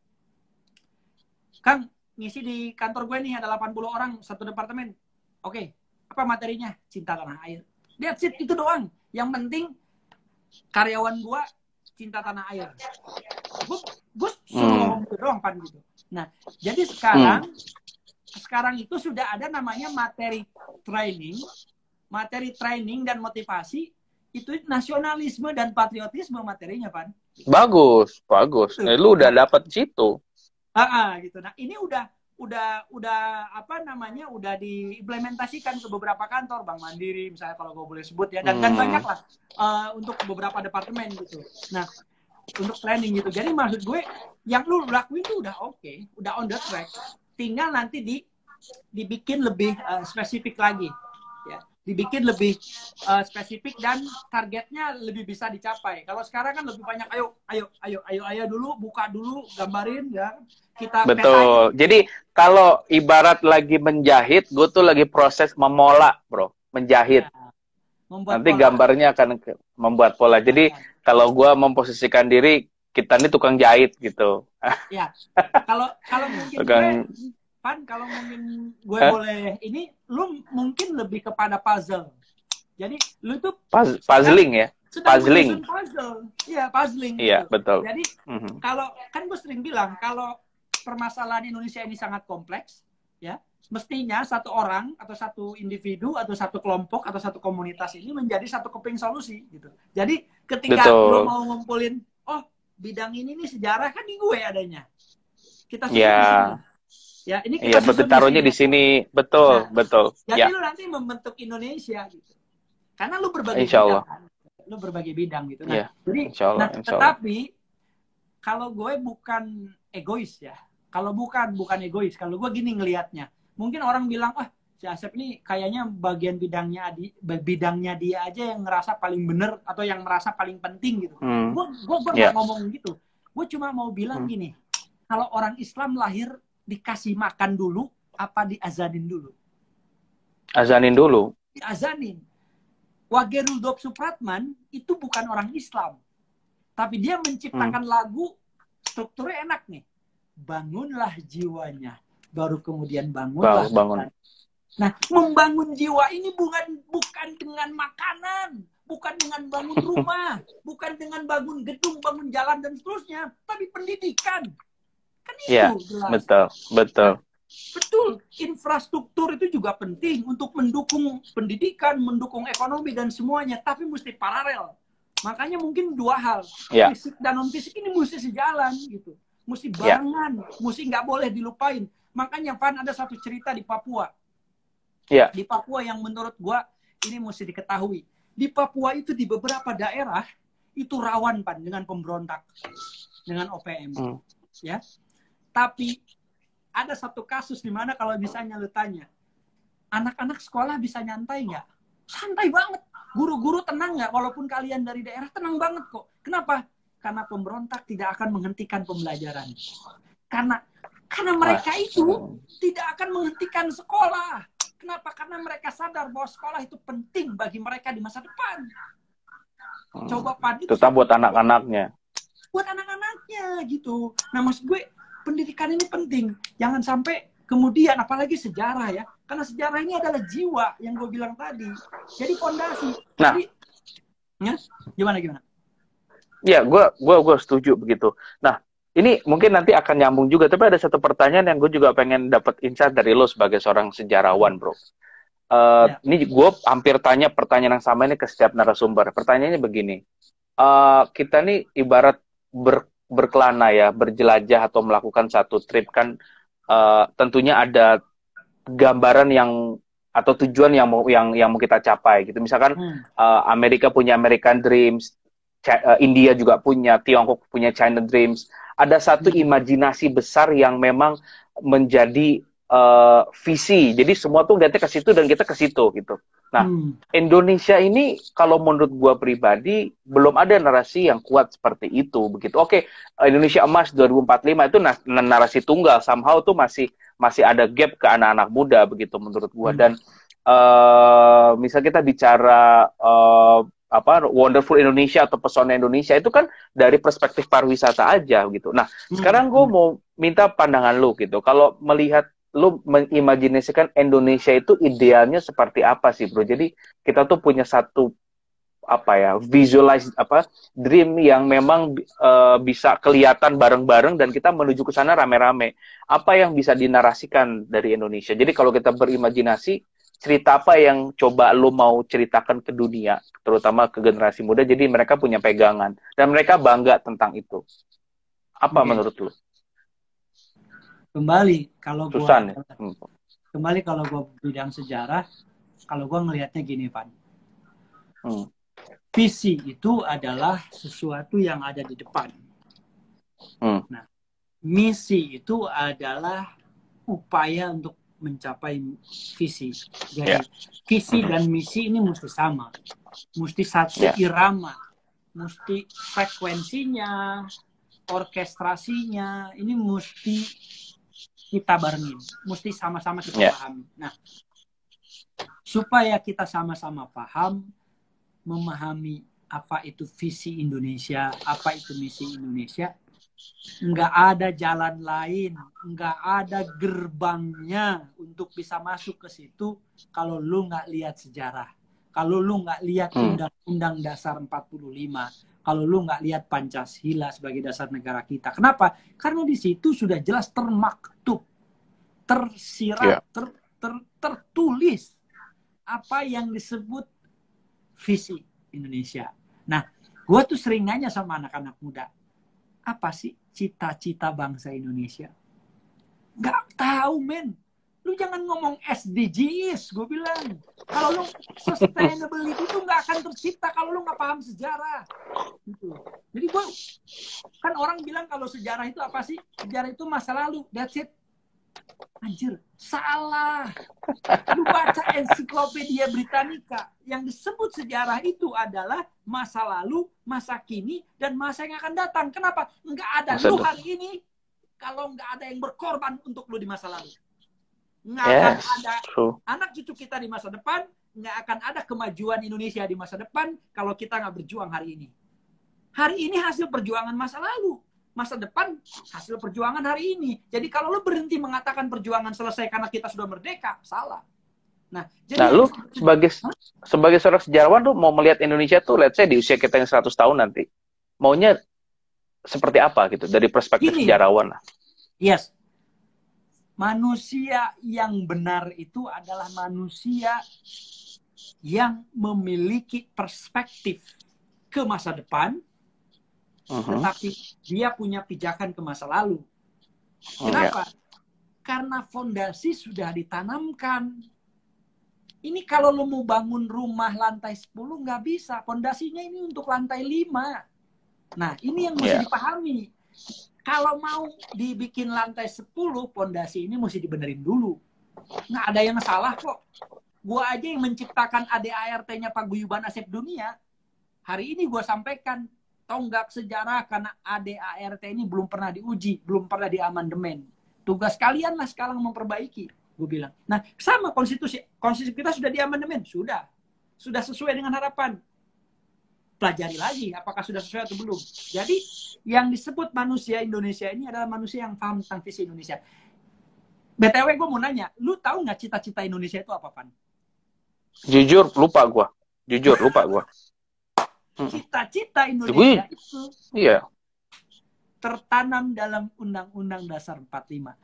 Kang, ngisi di kantor gue nih ada 80 orang, satu departemen. Oke, apa materinya? Cinta tanah air. That's it, itu doang. Yang penting karyawan gue cinta tanah air. Gue suruh ngomong itu doang, Pan, gitu. Nah, jadi sekarang itu sudah ada namanya materi training dan motivasi, itu nasionalisme dan patriotisme materinya, Pan. Bagus. Lu udah dapat situ. Gitu. Nah, ini udah apa namanya, udah diimplementasikan ke beberapa kantor, Bank Mandiri misalnya kalau gue boleh sebut ya, dan banyak lah untuk beberapa departemen gitu. Nah, untuk training gitu. Jadi maksud gue yang lu lakuin itu udah oke, udah on the track. Tinggal nanti dibikin lebih spesifik lagi, ya. Dibikin lebih spesifik dan targetnya lebih bisa dicapai. Kalau sekarang kan lebih banyak ayo dulu, buka dulu, gambarin ya. Kita betul. Petain. Jadi kalau ibarat lagi menjahit, gue tuh lagi proses memola, bro, menjahit. Ya. Nanti pola. Gambarnya akan membuat pola. Jadi kalau gue memposisikan diri, kita ini tukang jahit gitu. Ya. Kalau mungkin kalau mungkin gue boleh ini, lu mungkin lebih kepada puzzle. Jadi lu tuh puzzling ya. Puzzling. Iya, puzzling. Iya, gitu. Betul. Jadi kalau kan gue sering bilang kalau permasalahan Indonesia ini sangat kompleks, ya, mestinya satu orang atau satu individu atau satu kelompok atau satu komunitas ini menjadi satu keping solusi gitu. Jadi ketika lu mau ngumpulin, oh bidang ini nih sejarah kan di gue adanya. Kita susun di sini. Ya, ini kita betul, taruhnya di sini. Betul, betul. Jadi lu nanti membentuk Indonesia gitu. Karena lu berbagi bidang kan. Lu berbagi bidang gitu. Nah, jadi tetapi kalau gue bukan egois ya. Kalau bukan egois, kalau gue gini ngelihatnya. Mungkin orang bilang, si Asep ini kayaknya bagian bidangnya dia aja yang ngerasa paling bener atau yang merasa paling penting gitu. Gue nggak ngomong gitu. Gue cuma mau bilang gini, kalau orang Islam lahir dikasih makan dulu, apa diazanin dulu? Azanin dulu. Diazanin. Wage Rudolf Supratman itu bukan orang Islam, tapi dia menciptakan lagu strukturnya enak nih. Bangunlah jiwanya, baru kemudian bangunlah. Bangun. Nah, membangun jiwa ini bukan dengan makanan, bukan dengan bangun rumah, bukan dengan bangun gedung, bangun jalan dan seterusnya, tapi pendidikan. Kan itu jelas. Betul, betul. Nah, betul, infrastruktur itu juga penting untuk mendukung pendidikan, mendukung ekonomi dan semuanya, tapi mesti paralel. Makanya mungkin dua hal, fisik dan non fisik ini mesti sejalan gitu. Mesti barengan, mesti nggak boleh dilupain. Makanya Van, ada satu cerita di Papua. Di Papua yang menurut gua ini mesti diketahui. Di Papua itu di beberapa daerah itu rawan Pan dengan pemberontak, dengan OPM. Ya. Tapi ada satu kasus di mana kalau misalnya lu tanya, anak-anak sekolah bisa nyantai nggak? Santai banget. Guru-guru tenang nggak? Walaupun kalian dari daerah, tenang banget kok. Kenapa? Karena pemberontak tidak akan menghentikan pembelajaran. Karena mereka itu tidak akan menghentikan sekolah. Kenapa? Karena mereka sadar bahwa sekolah itu penting bagi mereka di masa depan. Coba Pan, itu tetap buat anak-anaknya. Buat anak-anaknya gitu. Nah, maksud gue, pendidikan ini penting. Jangan sampai kemudian, apalagi sejarah ya. Karena sejarah ini adalah jiwa yang gue bilang tadi. Jadi fondasi. Nah, jadi, ya, gimana? Ya, gue setuju begitu. Nah, ini mungkin nanti akan nyambung juga, tapi ada satu pertanyaan yang gue juga pengen dapat insight dari lo sebagai seorang sejarawan, bro. Ini gue hampir tanya pertanyaan yang sama ini ke setiap narasumber. Pertanyaannya begini, kita nih ibarat berkelana ya, berjelajah atau melakukan satu trip kan, tentunya ada gambaran yang atau tujuan yang mau kita capai gitu. Misalkan Amerika punya American Dreams, India juga punya, Tiongkok punya China Dreams. Ada satu imajinasi besar yang memang menjadi visi. Jadi semua tuh lihatnya ke situ dan kita ke situ gitu. Nah, Indonesia ini kalau menurut gua pribadi belum ada narasi yang kuat seperti itu begitu. Oke, Indonesia Emas 2045 itu narasi tunggal, somehow tuh masih ada gap ke anak-anak muda begitu menurut gua. Dan misal kita bicara Wonderful Indonesia atau Pesona Indonesia itu kan dari perspektif pariwisata aja gitu. Nah, sekarang gue mau minta pandangan lu gitu. Kalau melihat lu mengimajinasikan Indonesia itu idealnya seperti apa sih, bro? Jadi kita tuh punya satu visualize dream yang memang bisa kelihatan bareng-bareng dan kita menuju ke sana rame-rame. Apa yang bisa dinarasikan dari Indonesia? Jadi kalau kita berimajinasi, cerita apa yang coba lo mau ceritakan ke dunia, terutama ke generasi muda, jadi mereka punya pegangan dan mereka bangga tentang itu. Apa menurut lo? Kembali kalau gue bidang sejarah, kalau gue ngelihatnya gini, Pan. Visi itu adalah sesuatu yang ada di depan. Nah, misi itu adalah upaya untuk mencapai visi. Jadi visi dan misi ini mesti sama, mesti satu irama, mesti frekuensinya, orkestrasinya ini mesti kita barengin, mesti sama-sama kita pahami. Nah, supaya kita sama-sama paham, memahami apa itu visi Indonesia, apa itu misi Indonesia, nggak ada jalan lain, nggak ada gerbangnya untuk bisa masuk ke situ kalau lu nggak lihat sejarah, kalau lu nggak lihat Undang-Undang Dasar 45, kalau lu nggak lihat Pancasila sebagai dasar negara kita. Kenapa? Karena di situ sudah jelas termaktub, tersirat, tertulis apa yang disebut visi Indonesia. Nah, gue tuh sering nanya sama anak-anak muda, apa sih cita-cita bangsa Indonesia? Nggak tahu, men. Lu jangan ngomong SDGs, gue bilang. Kalau lu sustainability itu nggak akan tercipta kalau lu nggak paham sejarah. Gitu. Jadi gue, kan orang bilang kalau sejarah itu apa sih? Sejarah itu masa lalu, that's it. Anjir, salah. Lu baca Ensiklopedia Britannica, yang disebut sejarah itu adalah masa lalu, masa kini, dan masa yang akan datang. Kenapa? Nggak ada lu hari ini kalau nggak ada yang berkorban untuk lu di masa lalu. Nggak akan ada anak cucu kita di masa depan, nggak akan ada kemajuan Indonesia di masa depan kalau kita nggak berjuang hari ini. Hari ini hasil perjuangan masa lalu. masa depan hasil perjuangan hari ini. Jadi kalau lo berhenti mengatakan perjuangan selesai karena kita sudah merdeka, salah. Nah, jadi lu sebagai seorang sejarawan tuh mau melihat Indonesia tuh, let's say di usia kita yang 100 tahun nanti, maunya seperti apa gitu dari perspektif sejarawan? Yes. Manusia yang benar itu adalah manusia yang memiliki perspektif ke masa depan, tetapi dia punya pijakan ke masa lalu. Kenapa? Karena fondasi sudah ditanamkan. Ini kalau lo mau bangun rumah lantai 10 nggak bisa. Fondasinya ini untuk lantai 5. Nah, ini yang mesti dipahami. Kalau mau dibikin lantai 10, fondasi ini mesti dibenerin dulu. Nggak ada yang salah kok. Gua aja yang menciptakan ADART-nya Paguyuban Asep Dunia. Hari ini gua sampaikan tonggak sejarah karena ADART ini belum pernah diuji, belum pernah diamandemen. Tugas kalian lah sekarang memperbaiki. Gue bilang. Nah, sama konstitusi kita sudah diamandemen, sudah sesuai dengan harapan. Pelajari lagi apakah sudah sesuai atau belum. Jadi yang disebut manusia Indonesia ini adalah manusia yang paham tentang visi Indonesia. BTW gue mau nanya, lu tahu nggak cita-cita Indonesia itu apa, Pan? Jujur lupa gue. Cita-cita Indonesia itu tertanam dalam Undang-Undang Dasar 45.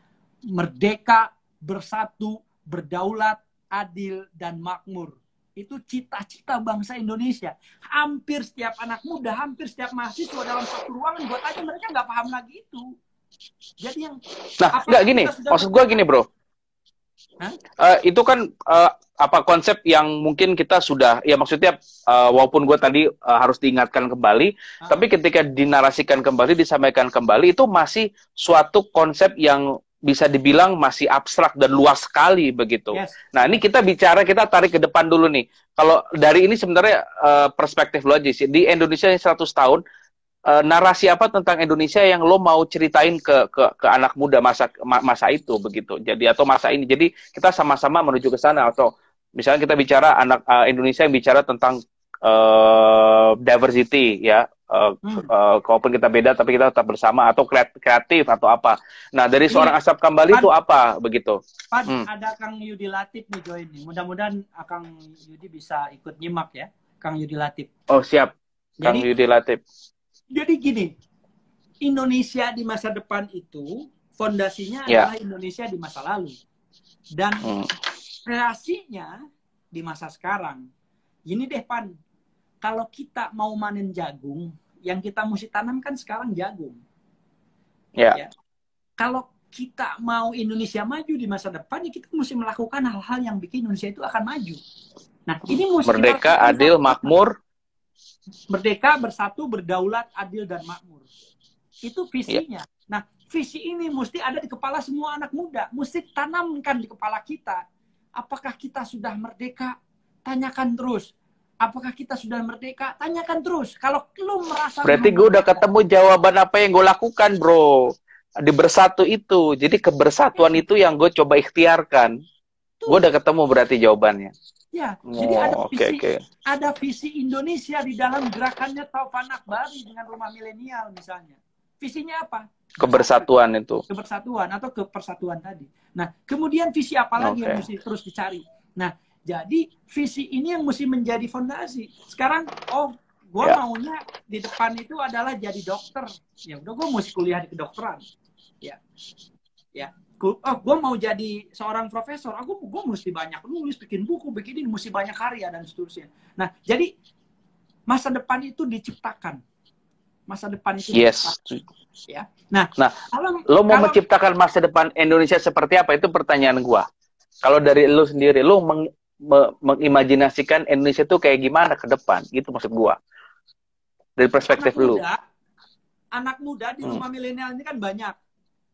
Merdeka, bersatu, berdaulat, adil, dan makmur. Itu cita-cita bangsa Indonesia. Hampir setiap anak muda, hampir setiap mahasiswa dalam satu ruangan, buat aja mereka nggak paham lagi itu. Jadi yang... Nah, nggak gini. Maksud gue gini, bro. Itu kan konsep yang mungkin kita sudah, ya maksudnya walaupun gue tadi harus diingatkan kembali, tapi ketika dinarasikan kembali, disampaikan kembali, itu masih suatu konsep yang bisa dibilang masih abstrak dan luas sekali begitu. Nah, ini kita tarik ke depan dulu nih. Kalau dari ini sebenarnya perspektif lo aja sih. Di Indonesia 100 tahun, narasi apa tentang Indonesia yang lo mau ceritain ke anak muda masa itu begitu. Jadi atau masa ini. Jadi kita sama-sama menuju ke sana, atau misalnya kita bicara anak Indonesia yang bicara tentang diversity ya. Kalaupun kita beda tapi kita tetap bersama, atau kreatif atau apa. Nah, dari seorang Asap Kambali itu apa begitu? Ada Kang Yudi Latif nih join nih. Mudah-mudahan Kang Yudi bisa ikut nyimak ya, Kang Yudi Latif. Oh, siap. Kang Yudi Latif. Jadi gini, Indonesia di masa depan itu fondasinya adalah Indonesia di masa lalu. Dan kreasinya di masa sekarang. Gini deh, Pan. Kalau kita mau manen jagung, yang kita mesti tanamkan sekarang jagung. Ya. Kalau kita mau Indonesia maju di masa depan, ya kita mesti melakukan hal-hal yang bikin Indonesia itu akan maju. Nah, ini mesti merdeka, adil, makmur. Merdeka, bersatu, berdaulat, adil, dan makmur. Itu visinya. Nah, visi ini mesti ada di kepala semua anak muda. Mesti tanamkan di kepala kita. Apakah kita sudah merdeka? Tanyakan terus. Apakah kita sudah merdeka? Tanyakan terus. Kalau lu merasa... Berarti gue udah ketemu jawaban apa yang gue lakukan, bro. Di bersatu itu. Jadi kebersatuan itu yang gue coba ikhtiarkan. Gue udah ketemu berarti jawabannya. Ya, jadi ada visi Indonesia di dalam gerakannya Taufan Akbari dengan Rumah Milenial misalnya. Visinya apa? Kebersatuan itu. Kebersatuan atau kepersatuan tadi. Nah, kemudian visi apa lagi yang mesti terus dicari? Nah, jadi visi ini yang mesti menjadi fondasi. Sekarang, gue maunya di depan itu adalah jadi dokter. Ya udah, gue mesti kuliah di kedokteran. Ya. Gue mau jadi seorang profesor. Gue mesti banyak nulis, bikin buku, bikin ini, mesti banyak karya dan seterusnya. Nah, jadi masa depan itu diciptakan. Masa depan itu diciptakan. Ya. Nah, lo mau menciptakan masa depan Indonesia seperti apa? Itu pertanyaan gue. Kalau dari lo sendiri, lo mengimajinasikan Indonesia itu kayak gimana ke depan, gitu maksud gua dari perspektif lu. Anak muda di Rumah Milenial ini kan banyak,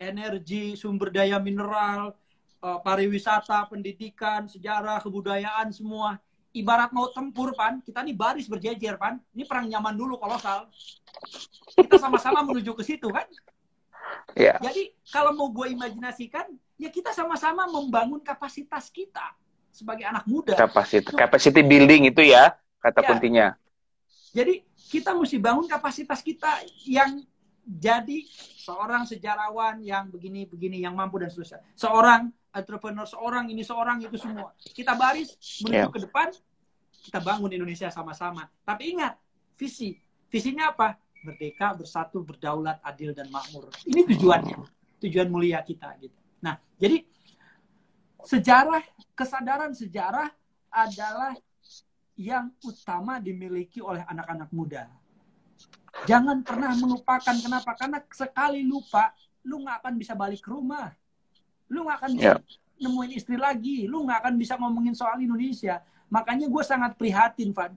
energi, sumber daya mineral, pariwisata, pendidikan, sejarah, kebudayaan, semua. Ibarat mau tempur, Pan, kita nih baris berjejer, Pan. Ini perang nyaman dulu kolosal. Kita sama-sama menuju ke situ kan. Jadi kalau mau gue imajinasikan, ya kita sama-sama membangun kapasitas kita sebagai anak muda. Capacity building itu ya, kata kuncinya. Jadi kita mesti bangun kapasitas kita yang jadi seorang sejarawan yang begini-begini, yang mampu dan seterusnya. Seorang entrepreneur, seorang ini, seorang itu semua. Kita baris menuju ke depan, kita bangun Indonesia sama-sama. Tapi ingat, visi. Visinya apa? Merdeka, bersatu, berdaulat, adil, dan makmur. Ini tujuannya. Tujuan mulia kita. Gitu. Nah, jadi sejarah, kesadaran sejarah adalah yang utama dimiliki oleh anak-anak muda. Jangan pernah melupakan. Kenapa? Karena sekali lupa, lu nggak akan bisa balik ke rumah. Lu nggak akan bisa nemuin istri lagi. Lu nggak akan bisa ngomongin soal Indonesia. Makanya gue sangat prihatin, Van.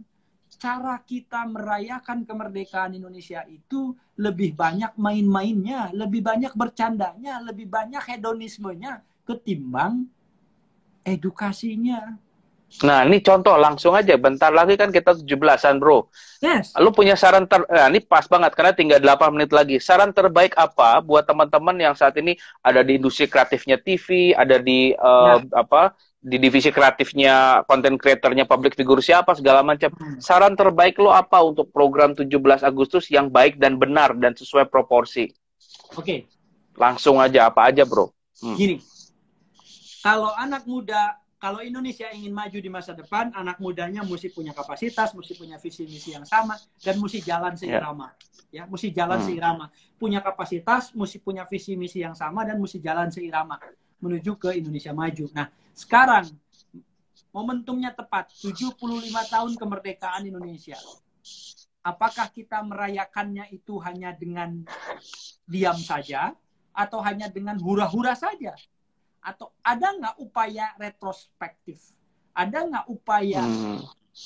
Cara kita merayakan kemerdekaan Indonesia itu lebih banyak main-mainnya, lebih banyak bercandanya, lebih banyak hedonismenya ketimbang edukasinya. Nah, ini contoh langsung aja. Bentar lagi kan kita 17-an, bro. Yes. Lu punya saran ini pas banget karena tinggal 8 menit lagi. Saran terbaik apa buat teman-teman yang saat ini ada di industri kreatifnya TV, ada di di divisi kreatifnya, content creatornya, public figure siapa segala macam. Saran terbaik lo apa untuk program 17 Agustus yang baik dan benar dan sesuai proporsi? Oke. Langsung aja, apa aja, bro? Gini. Kalau anak muda, kalau Indonesia ingin maju di masa depan, anak mudanya mesti punya kapasitas, mesti punya visi misi yang sama, dan mesti jalan seirama. Ya, mesti jalan seirama. Punya kapasitas, mesti punya visi misi yang sama, dan mesti jalan seirama menuju ke Indonesia maju. Nah, sekarang momentumnya tepat, 75 tahun kemerdekaan Indonesia. Apakah kita merayakannya itu hanya dengan diam saja, atau hanya dengan hura-hura saja? Atau ada nggak upaya retrospektif? Ada nggak upaya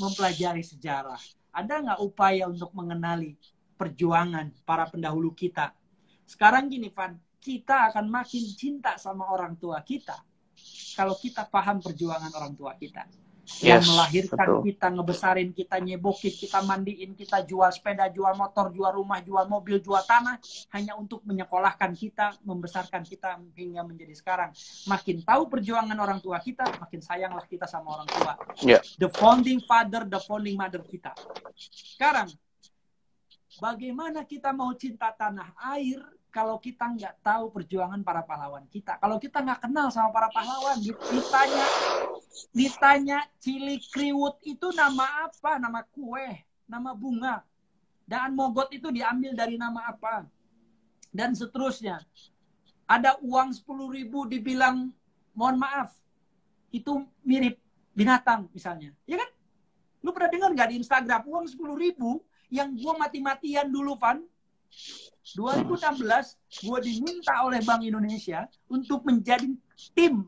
mempelajari sejarah? Ada nggak upaya untuk mengenali perjuangan para pendahulu kita? Sekarang gini, Van, kita akan makin cinta sama orang tua kita kalau kita paham perjuangan orang tua kita. Yang melahirkan betul. Kita, ngebesarin kita, nyebokin kita, mandiin kita, jual sepeda, jual motor, jual rumah, jual mobil, jual tanah, hanya untuk menyekolahkan kita, membesarkan kita hingga menjadi sekarang. Makin tahu perjuangan orang tua kita, makin sayanglah kita sama orang tua. The founding father, the founding mother kita. Sekarang, bagaimana kita mau cinta tanah air kalau kita nggak tahu perjuangan para pahlawan kita? Kalau kita nggak kenal sama para pahlawan, ditanya Cilikriwut itu nama apa? Nama kue, nama bunga. Daan Mogot itu diambil dari nama apa? Dan seterusnya. Ada uang 10.000 dibilang, mohon maaf, itu mirip binatang misalnya. Ya kan? Lu pernah dengar nggak di Instagram, uang 10.000 yang gua mati-matian dulu, Van? 2016, gue diminta oleh Bank Indonesia untuk menjadi tim,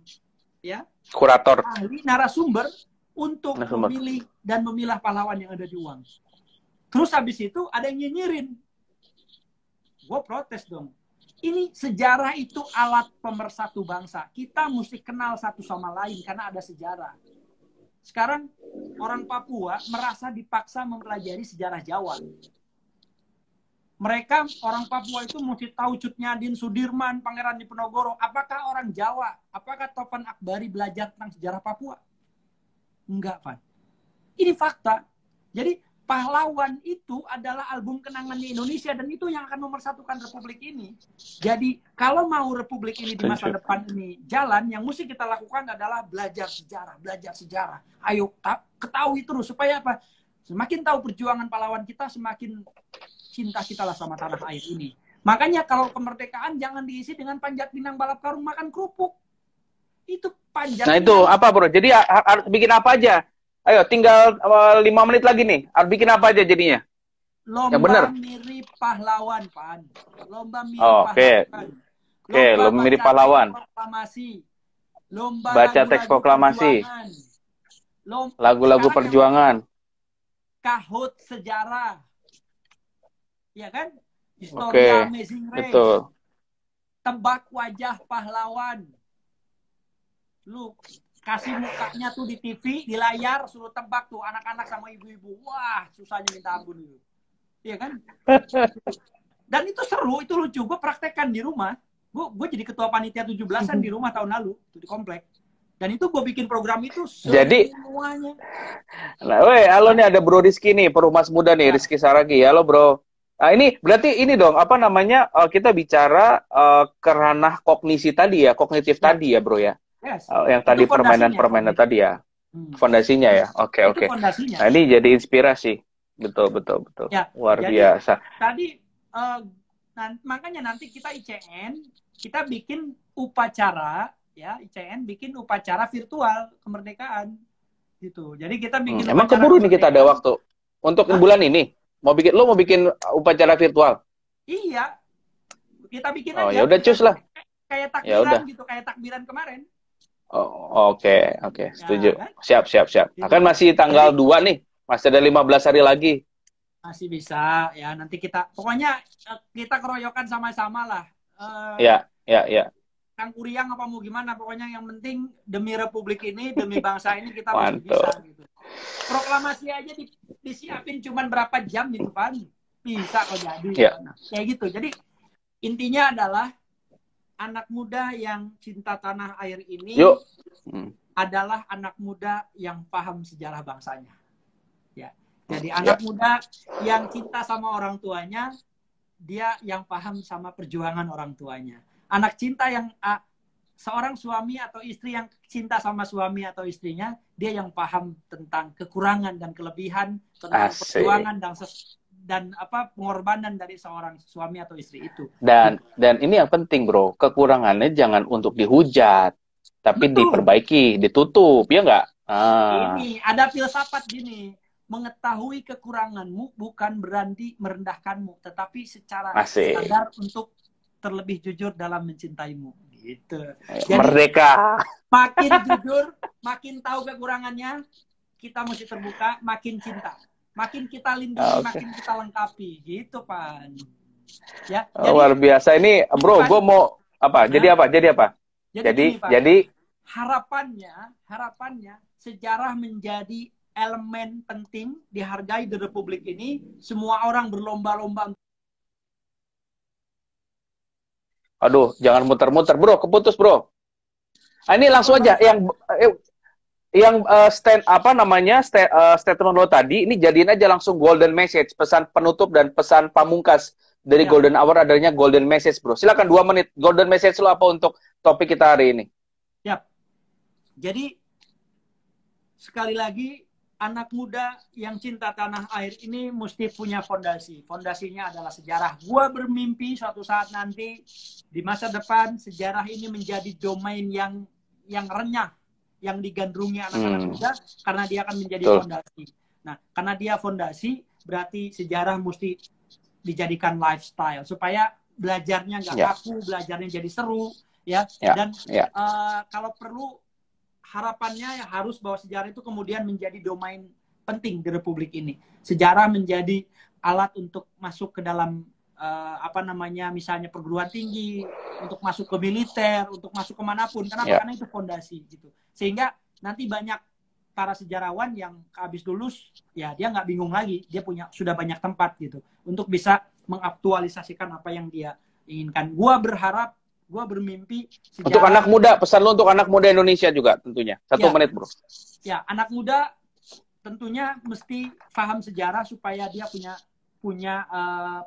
ya, kurator, ahli narasumber untuk memilih dan memilah pahlawan yang ada di uang. Terus habis itu ada yang nyinyirin, gue protes dong. Ini sejarah itu alat pemersatu bangsa. Kita mesti kenal satu sama lain karena ada sejarah. Sekarang orang Papua merasa dipaksa mempelajari sejarah Jawa. Mereka, orang Papua itu mesti tahu Cut Nyadin, Sudirman, Pangeran Diponegoro. Apakah orang Jawa, apakah Topan Akbari belajar tentang sejarah Papua? Enggak, Pak. Ini fakta. Jadi, pahlawan itu adalah album kenangannya Indonesia, dan itu yang akan memersatukan Republik ini. Jadi, kalau mau Republik ini di masa depan ini jalan, yang mesti kita lakukan adalah belajar sejarah, belajar sejarah. Ayo, ketahui terus. Supaya apa? Semakin tahu perjuangan pahlawan kita, semakin cinta kita lah sama tanah air ini. Makanya kalau kemerdekaan jangan diisi dengan panjat pinang, balap karung, makan kerupuk. Itu panjat. Nah itu apa, bro? Jadi harus bikin apa aja? Ayo, tinggal 5 menit lagi nih. Harus bikin apa aja jadinya? Lomba mirip pahlawan, Pan. Lomba mirip pahlawan. Oke, lomba mirip pahlawan. Lomba baca teks proklamasi. Lagu-lagu perjuangan. Kahut sejarah. Ya kan? Historia Amazing Race. Betul. Tebak wajah pahlawan. Lu kasih mukanya tuh di TV, di layar, suruh tebak tuh anak-anak sama ibu-ibu. Wah, susahnya minta ampun itu. Iya kan? Dan itu seru, itu lucu. Gue praktekkan di rumah. Gue jadi ketua panitia 17-an di rumah tahun lalu, tuh di komplek. Dan itu gue bikin program itu jadi semuanya. Nah, halo nih ada Bro Rizky nih, perumas muda nih, Rizky Saragi. Halo, Bro. Nah, ini berarti ini dong, apa namanya, kita bicara ke ranah kognisi tadi ya, kognitif Ya, tadi ya, Bro ya. yes. Yang Itu tadi fondasinya, permainan-permainan tadi ya, Hmm. fondasinya ya. Oke, Itu oke. fondasinya. Nah, ini jadi inspirasi. Betul, betul, betul. Ya, Luar jadi biasa. tadi makanya nanti kita ICN kita bikin upacara ya, ICN bikin upacara virtual kemerdekaan gitu. Jadi kita bikin Emang upacara keburu nih kita ada kemerdekaan. waktu untuk Hah? bulan ini. Lo mau bikin upacara virtual? Iya, kita bikin Oh, aja. ya udah cus lah. Kayak Ya udah. takbiran gitu, kayak takbiran kemarin. Oh, oke, setuju. Ya, kan? Siap. Gitu. Akan masih tanggal Jadi, 2 nih. Masih ada 15 hari lagi. masih bisa ya, nanti kita pokoknya kita keroyokan sama-sama lah. Ya. Kang Uriang apa mau gimana, pokoknya yang penting demi Republik ini, demi bangsa ini kita mesti Mantap. bisa gitu. Proklamasi aja disiapin cuman berapa jam gitu kan, bisa kok jadi. Ya. Nah, kayak gitu. Jadi intinya adalah anak muda yang cinta tanah air ini adalah anak muda yang paham sejarah bangsanya. Ya. Jadi anak muda yang cinta sama orang tuanya, dia yang paham sama perjuangan orang tuanya. Anak cinta yang seorang suami atau istri yang cinta sama suami atau istrinya, dia yang paham tentang kekurangan dan kelebihan, tentang perjuangan dan pengorbanan dari seorang suami atau istri itu. Dan ini yang penting, Bro, kekurangannya jangan untuk dihujat, tapi diperbaiki, ditutup, ya nggak? Ini ada filsafat gini, mengetahui kekuranganmu bukan berarti merendahkanmu, tetapi secara sadar untuk terlebih jujur dalam mencintaimu, gitu. Jadi, merdeka. Makin jujur, makin tahu kekurangannya, kita mesti terbuka, makin cinta. Makin kita lindungi, makin kita lengkapi, gitu, Pak. Ya, luar biasa ini, Bro. Gue mau apa? Jadi apa? Jadi harapannya sejarah menjadi elemen penting dihargai di Republik ini. Semua orang berlomba-lomba. Aduh, jangan muter-muter, Bro. Keputus, Bro. Ini langsung aja yang statement lo tadi, ini jadiin aja langsung golden message, pesan penutup dan pesan pamungkas dari Golden Hour adanya golden message, Bro. Silakan 2 menit. Golden message lo apa untuk topik kita hari ini? Yap. Jadi sekali lagi, anak muda yang cinta tanah air ini mesti punya fondasi. Fondasinya adalah sejarah. Gua bermimpi suatu saat nanti di masa depan sejarah ini menjadi domain yang renyah, yang digandrungi anak-anak muda, karena dia akan menjadi fondasi. Nah, karena dia fondasi, berarti sejarah mesti dijadikan lifestyle supaya belajarnya nggak kaku, belajarnya jadi seru, ya. Dan kalau perlu, harapannya harus bahwa sejarah itu kemudian menjadi domain penting di Republik ini. Sejarah menjadi alat untuk masuk ke dalam misalnya perguruan tinggi, untuk masuk ke militer, untuk masuk kemanapun. Kenapa? Karena itu fondasi gitu. Sehingga nanti banyak para sejarawan yang habis lulus, ya dia nggak bingung lagi, dia sudah banyak tempat gitu untuk bisa mengaktualisasikan apa yang dia inginkan. Gua bermimpi sejarah. Untuk anak muda, pesan lo untuk anak muda Indonesia juga tentunya. 1 menit, Bro. Ya, anak muda tentunya mesti paham sejarah supaya dia punya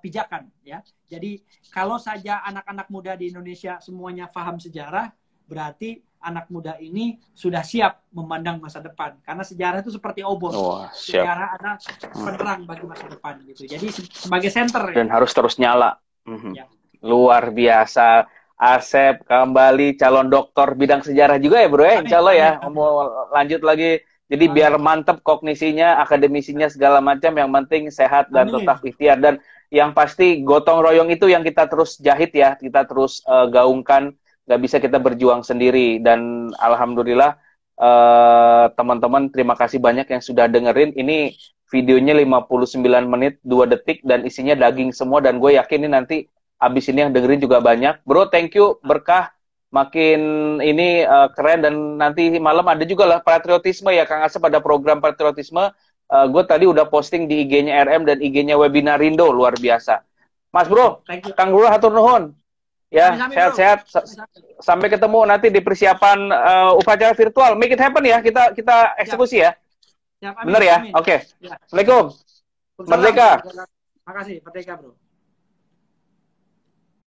pijakan, ya. Jadi kalau saja anak-anak muda di Indonesia semuanya paham sejarah, berarti anak muda ini sudah siap memandang masa depan. Karena sejarah itu seperti obor. Sejarah adalah penerang bagi masa depan gitu. Jadi sebagai center. Dan harus terus nyala. Luar biasa. Asep kembali calon doktor bidang sejarah juga ya, Bro ya, insya Allah ya. Mau lanjut lagi, jadi biar mantep kognisinya, akademisinya, segala macam. Yang penting sehat dan tetap ikhtiar. Dan yang pasti gotong royong itu yang kita terus jahit ya, kita terus gaungkan. Gak bisa kita berjuang sendiri. Dan alhamdulillah teman-teman, terima kasih banyak yang sudah dengerin. Ini videonya 59 menit 2 detik dan isinya daging semua, dan gue yakin ini nanti abis ini yang dengerin juga banyak. Bro, thank you, berkah, makin ini keren. Dan nanti malam ada juga lah patriotisme ya, Kang Asep, ada program patriotisme. Gue tadi udah posting di IG-nya RM dan IG-nya Webinarindo, luar biasa. Mas Bro, Kang Bro, hatur nuhun. Ya, sehat-sehat. Sampai ketemu nanti di persiapan upacara virtual. Make it happen ya, kita eksekusi ya. Bener ya? Oke. Assalamualaikum. Merdeka. Makasih, Merdeka, Bro.